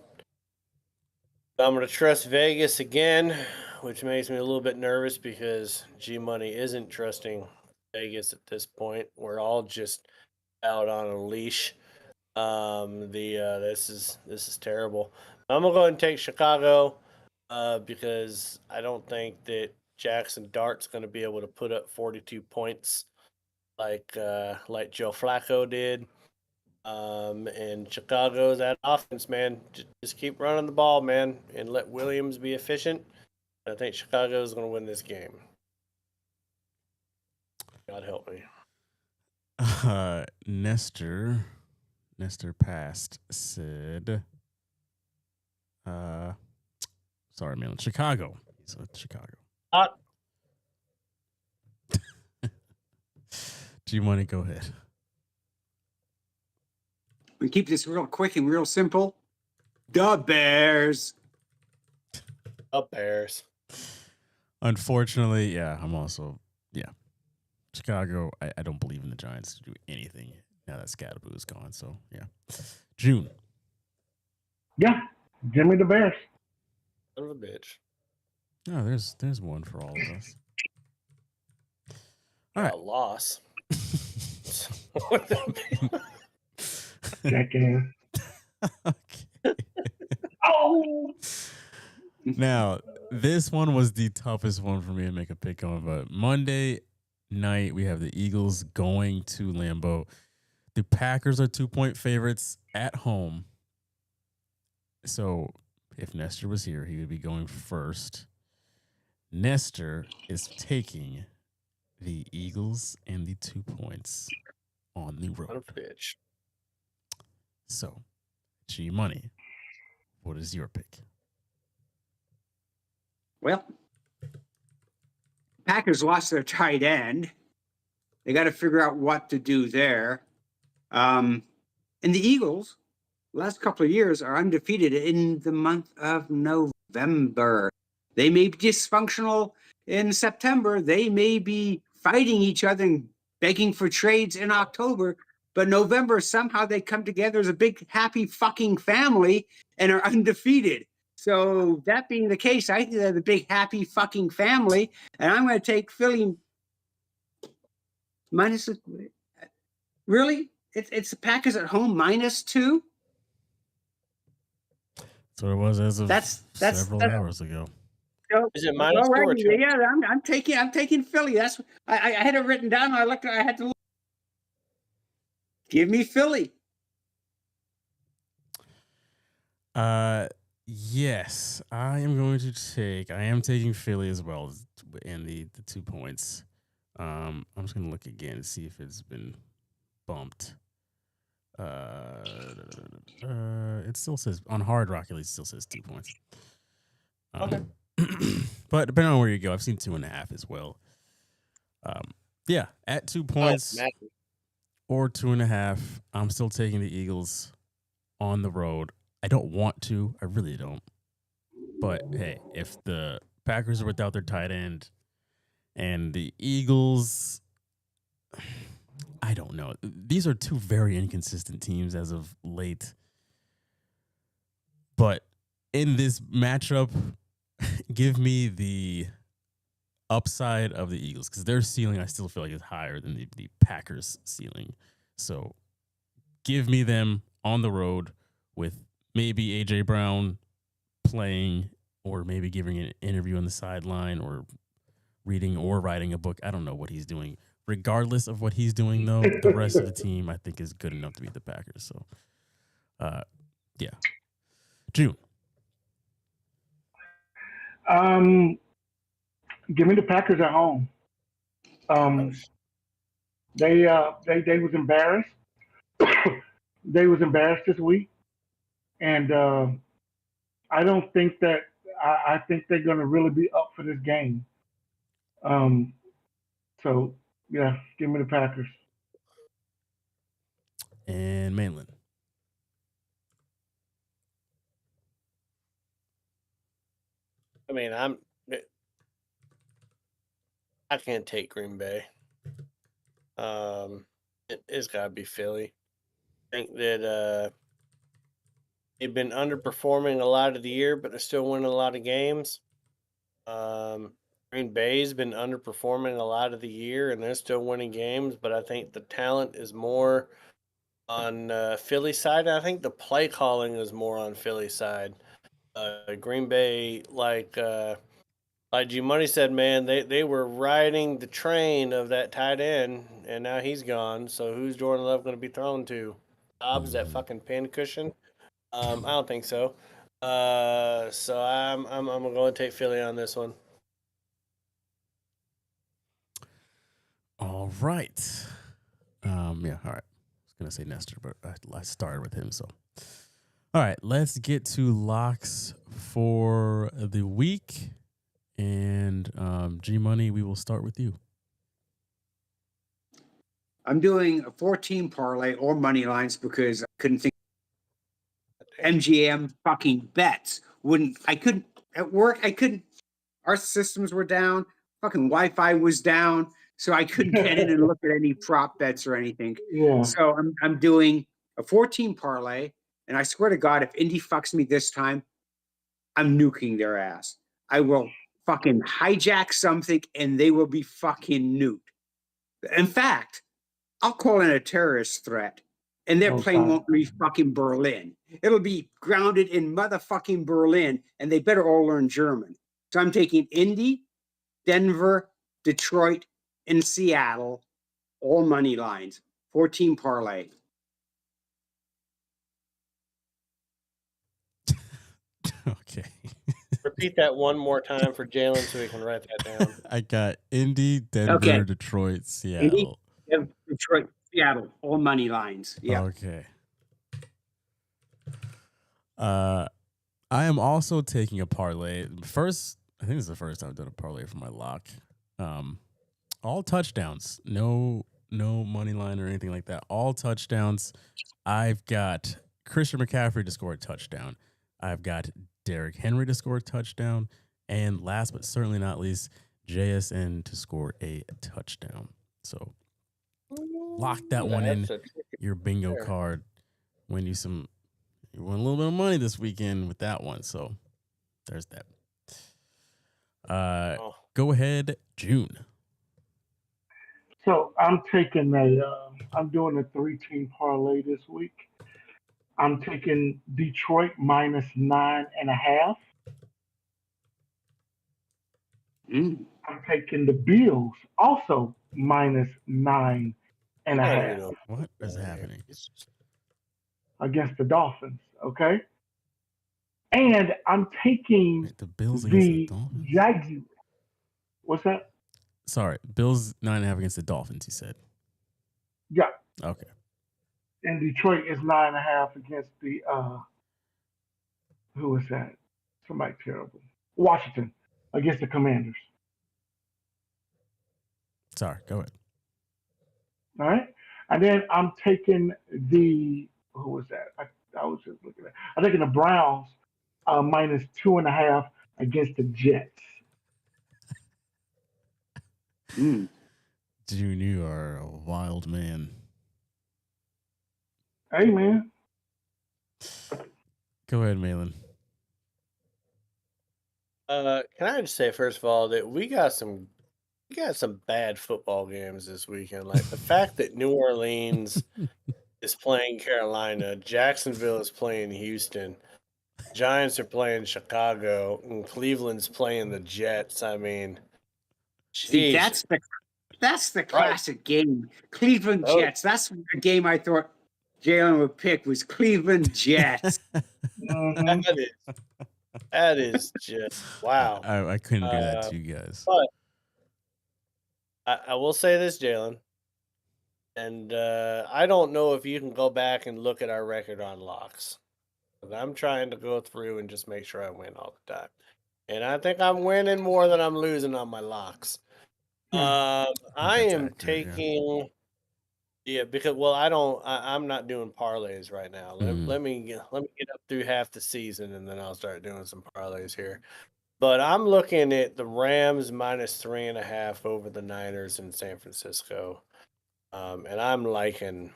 I'm going to trust Vegas again, which makes me a little bit nervous because G Money isn't trusting Vegas at this point. We're all just out on a leash. This is terrible. I'm gonna go ahead and take Chicago because I don't think that Jackson Dart's going to be able to put up 42 points like Joe Flacco did. And Chicago's that offense, man. Just keep running the ball, man, and let Williams be efficient. I think Chicago is going to win this game. God help me. Nestor passed said, sorry, man, Chicago. He said Chicago. G-Money, go ahead. We keep this real quick and real simple. The Bears. The Bears. Unfortunately, yeah, I'm also, Chicago, I don't believe in the Giants to do anything now that Scadaboo is gone. So, yeah. June. Yeah, give me the Bears. Son of a bitch. No, there's one for all of us. All right. A loss. Jackass. Okay. Oh! Now, this one was the toughest one for me to make a pick on, but Monday night we have the Eagles going to Lambeau. The Packers are 2-point favorites at home. So if Nestor was here, he would be going first. Nestor is taking the Eagles and the 2 points on the road. Son of a bitch. So, G-Money, what is your pick? Well, Packers lost their tight end. They got to figure out what to do there. And the Eagles, last couple of years, are undefeated in the month of November. They may be dysfunctional in September. They may be fighting each other and begging for trades in October. But November, somehow they come together as a big, happy fucking family and are undefeated. So that being the case, I think they're the big, happy fucking family. And I'm going to take Philly minus. Really? It's the Packers at home -2? So it was as of several hours ago. So, Is it minus two or alrighty, two? yeah, I'm taking Philly. That's I had it written down. I had to look. Give me Philly. Yes, I am taking Philly as well in the 2 points. I'm just gonna look again to see if it's been bumped. It still says on Hard Rock, at least it still says 2 points. Okay. But depending on where you go, I've seen 2.5 as well. Yeah, at 2 points or 2.5, I'm still taking the Eagles on the road. I don't want to. I really don't. But hey, if the Packers are without their tight end and the Eagles, I don't know. These are two very inconsistent teams as of late. But in this matchup, give me the upside of the Eagles because their ceiling, I still feel like, is higher than the Packers' ceiling. So give me them on the road with maybe A.J. Brown playing or maybe giving an interview on the sideline or reading or writing a book. I don't know what he's doing. Regardless of what he's doing, though, the rest of the team, I think, is good enough to beat the Packers. So, yeah. June. Give me the Packers at home. They was embarrassed. They was embarrassed this week, and I don't think that. I think they're going to really be up for this game. So yeah, give me the Packers. And Mainland. I mean, I can't take Green Bay. It's got to be Philly. I think that they've been underperforming a lot of the year, but they're still winning a lot of games. Green Bay's been underperforming a lot of the year, and they're still winning games, but I think the talent is more on Philly side. I think the play calling is more on Philly side. Green Bay, like G Money said, man, they were riding the train of that tight end, and now he's gone. So who's Jordan Love going to be thrown to? Dobbs, that fucking pin cushion? I don't think so. So I'm going to take Philly on this one. All right. Yeah, all right. I was going to say Nestor, but I started with him, so. All right, let's get to locks for the week. And G Money, we will start with you. I'm doing a 14 parlay or money lines because I couldn't think. MGM fucking bets I couldn't at work. I couldn't. Our systems were down. Fucking Wi-Fi was down, so I couldn't get in and look at any prop bets or anything. Yeah. So I'm doing a 14 parlay, and I swear to God, if Indy fucks me this time, I'm nuking their ass. I will fucking hijack something, and they will be fucking nuked. In fact, I'll call in a terrorist threat, and their plane won't be fucking Berlin. It'll be grounded in motherfucking Berlin, and they better all learn German. So I'm taking Indy, Denver, Detroit, and Seattle, all money lines, 14 parlay. Okay. Repeat that one more time for Jalen so we can write that down. I got Indy, Denver, Detroit, Seattle. Indy, Detroit, Seattle, all money lines. Yeah. Okay. I am also taking a parlay. First, I think this is the first time I've done a parlay for my lock. All touchdowns. No money line or anything like that. All touchdowns. I've got Christian McCaffrey to score a touchdown. I've got Derrick Henry to score a touchdown. And last but certainly not least, JSN to score a touchdown. So lock that one in your bingo card. Win you won a little bit of money this weekend with that one. So there's that. Go ahead, June. So I'm doing a 3-team parlay this week. I'm taking Detroit -9.5. Mm. I'm taking the Bills also minus 9.5 What is happening? against the Dolphins. Okay. And I'm taking The Bills against the the Dolphins? Jaguars. What's that? Sorry, Bills 9.5 against the Dolphins, you said. Yeah. Okay. And Detroit is 9.5 against the who is that? Somebody terrible. Washington against the Commanders. Sorry, go ahead. All right. And then I'm taking the who was that? I was just looking at. I'm taking the Browns minus 2.5 against the Jets. Mm. June, you are a wild man. Hey man. Go ahead, Malin. Can I just say first of all that we got some bad football games this weekend. Like the fact that New Orleans is playing Carolina, Jacksonville is playing Houston, Giants are playing Chicago, and Cleveland's playing the Jets. I mean, See, jeez. that's the classic game. Cleveland Oh. Jets. That's the game I thought Jalen would pick was Cleveland Jets. That is just wow. I couldn't do that to you guys. But I will say this, Jalen, and I don't know if you can go back and look at our record on locks. But I'm trying to go through and just make sure I win all the time, and I think I'm winning more than I'm losing on my locks. I am taking. Yeah, because I'm not doing parlays right now. Let me get up through half the season and then I'll start doing some parlays here. But I'm looking at the Rams minus 3.5 over the Niners in San Francisco, and I'm liking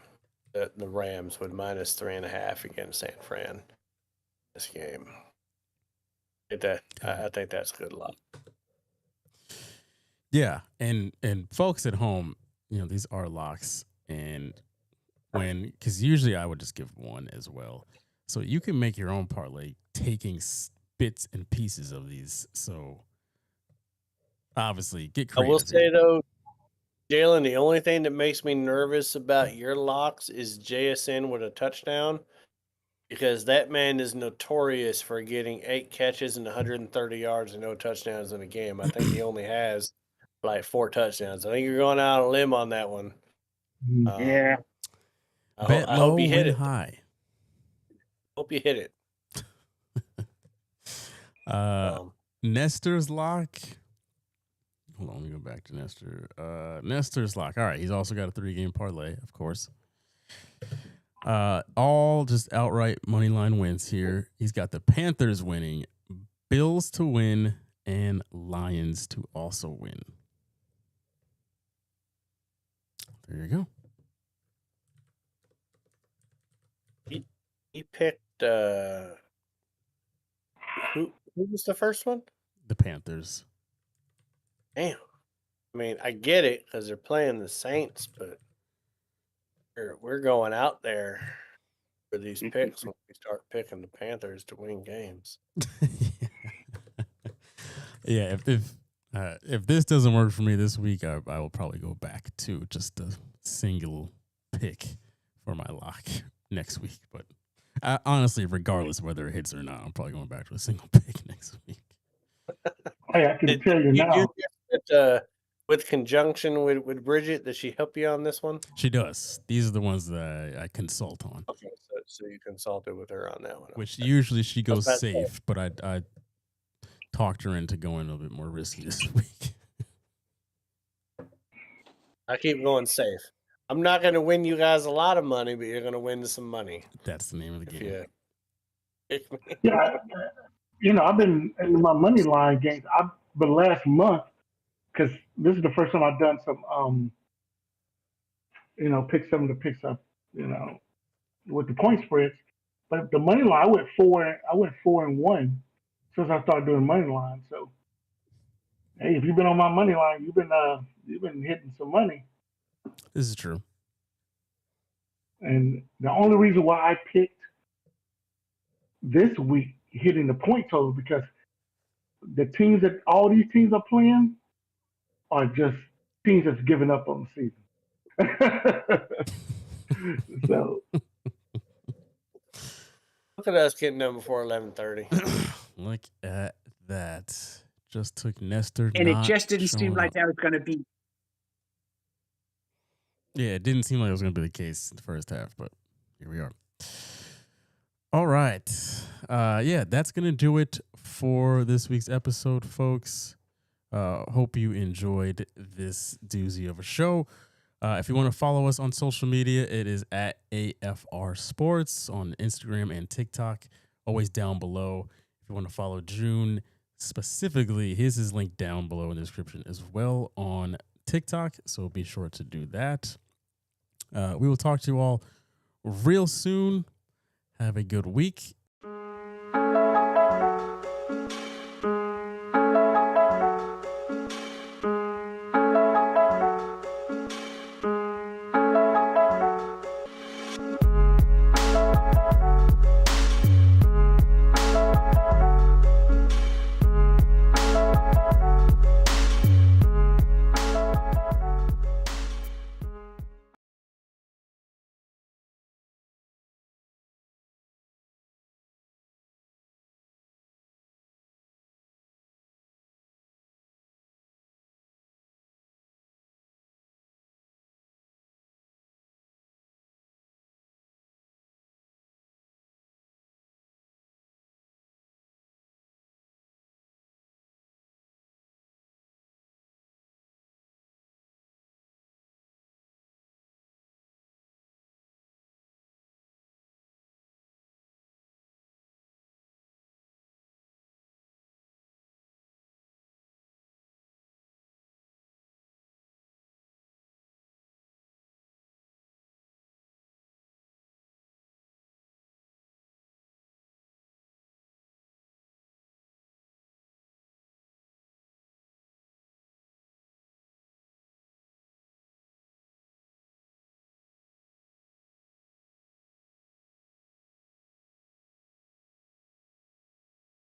the Rams with minus 3.5 against San Fran this game. I think that's good luck. Yeah, and folks at home, these are locks. And because usually I would just give one as well. So you can make your own parlay taking bits and pieces of these. So obviously get creative. I will say though, Jalen, the only thing that makes me nervous about your locks is JSN with a touchdown, because that man is notorious for getting 8 catches and 130 yards and no touchdowns in a game. I think he only has like 4 touchdowns. I think you're going out on a limb on that one. Yeah. Bet I low, hope you hit win it. high. Hope you hit it. Nestor's lock. Hold on, let me go back to Nestor. Nestor's lock. All right, he's also got a 3-game parlay, of course. All just outright money line wins here. He's got the Panthers winning, Bills to win, and Lions to also win. There you go. He picked who was the first one? The Panthers. Damn. I mean, I get it because they're playing the Saints, but we're going out there for these picks when we start picking the Panthers to win games. Yeah, if this doesn't work for me this week, I will probably go back to just a single pick for my lock next week. But honestly, regardless of whether it hits or not, I'm probably going back to a single pick next week. Hey, I can tell you now. Do that, with conjunction with Bridget, does she help you on this one? She does. These are the ones that I consult on. Okay, so you consulted with her on that one. Which usually she goes safe, but I talked her into going a little bit more risky this week. I keep going safe. I'm not going to win you guys a lot of money, but you're going to win some money. That's the name of the game. Yeah, I've been in my money line games. The last month, because this is the first time I've done some, pick some of the picks up, with the point spreads. But the money line, I went 4-1 since I started doing money line. So, hey, if you've been on my money line, you've been hitting some money. This is true. And the only reason why I picked this week hitting the point total because the teams that all these teams are playing are just teams that's giving up on the season. So Look at us getting done before 11:30. Look at that. Just took Nestor. And it not just didn't seem showing like up. that was going to be. Yeah, it didn't seem like it was going to be the case in the first half, but here we are. All right. Yeah, that's going to do it for this week's episode, folks. Hope you enjoyed this doozy of a show. If you want to follow us on social media, it is at AFR Sports on Instagram and TikTok, always down below. If you want to follow June specifically, his is linked down below in the description as well on TikTok, so be sure to do that. We will talk to you all real soon. Have a good week,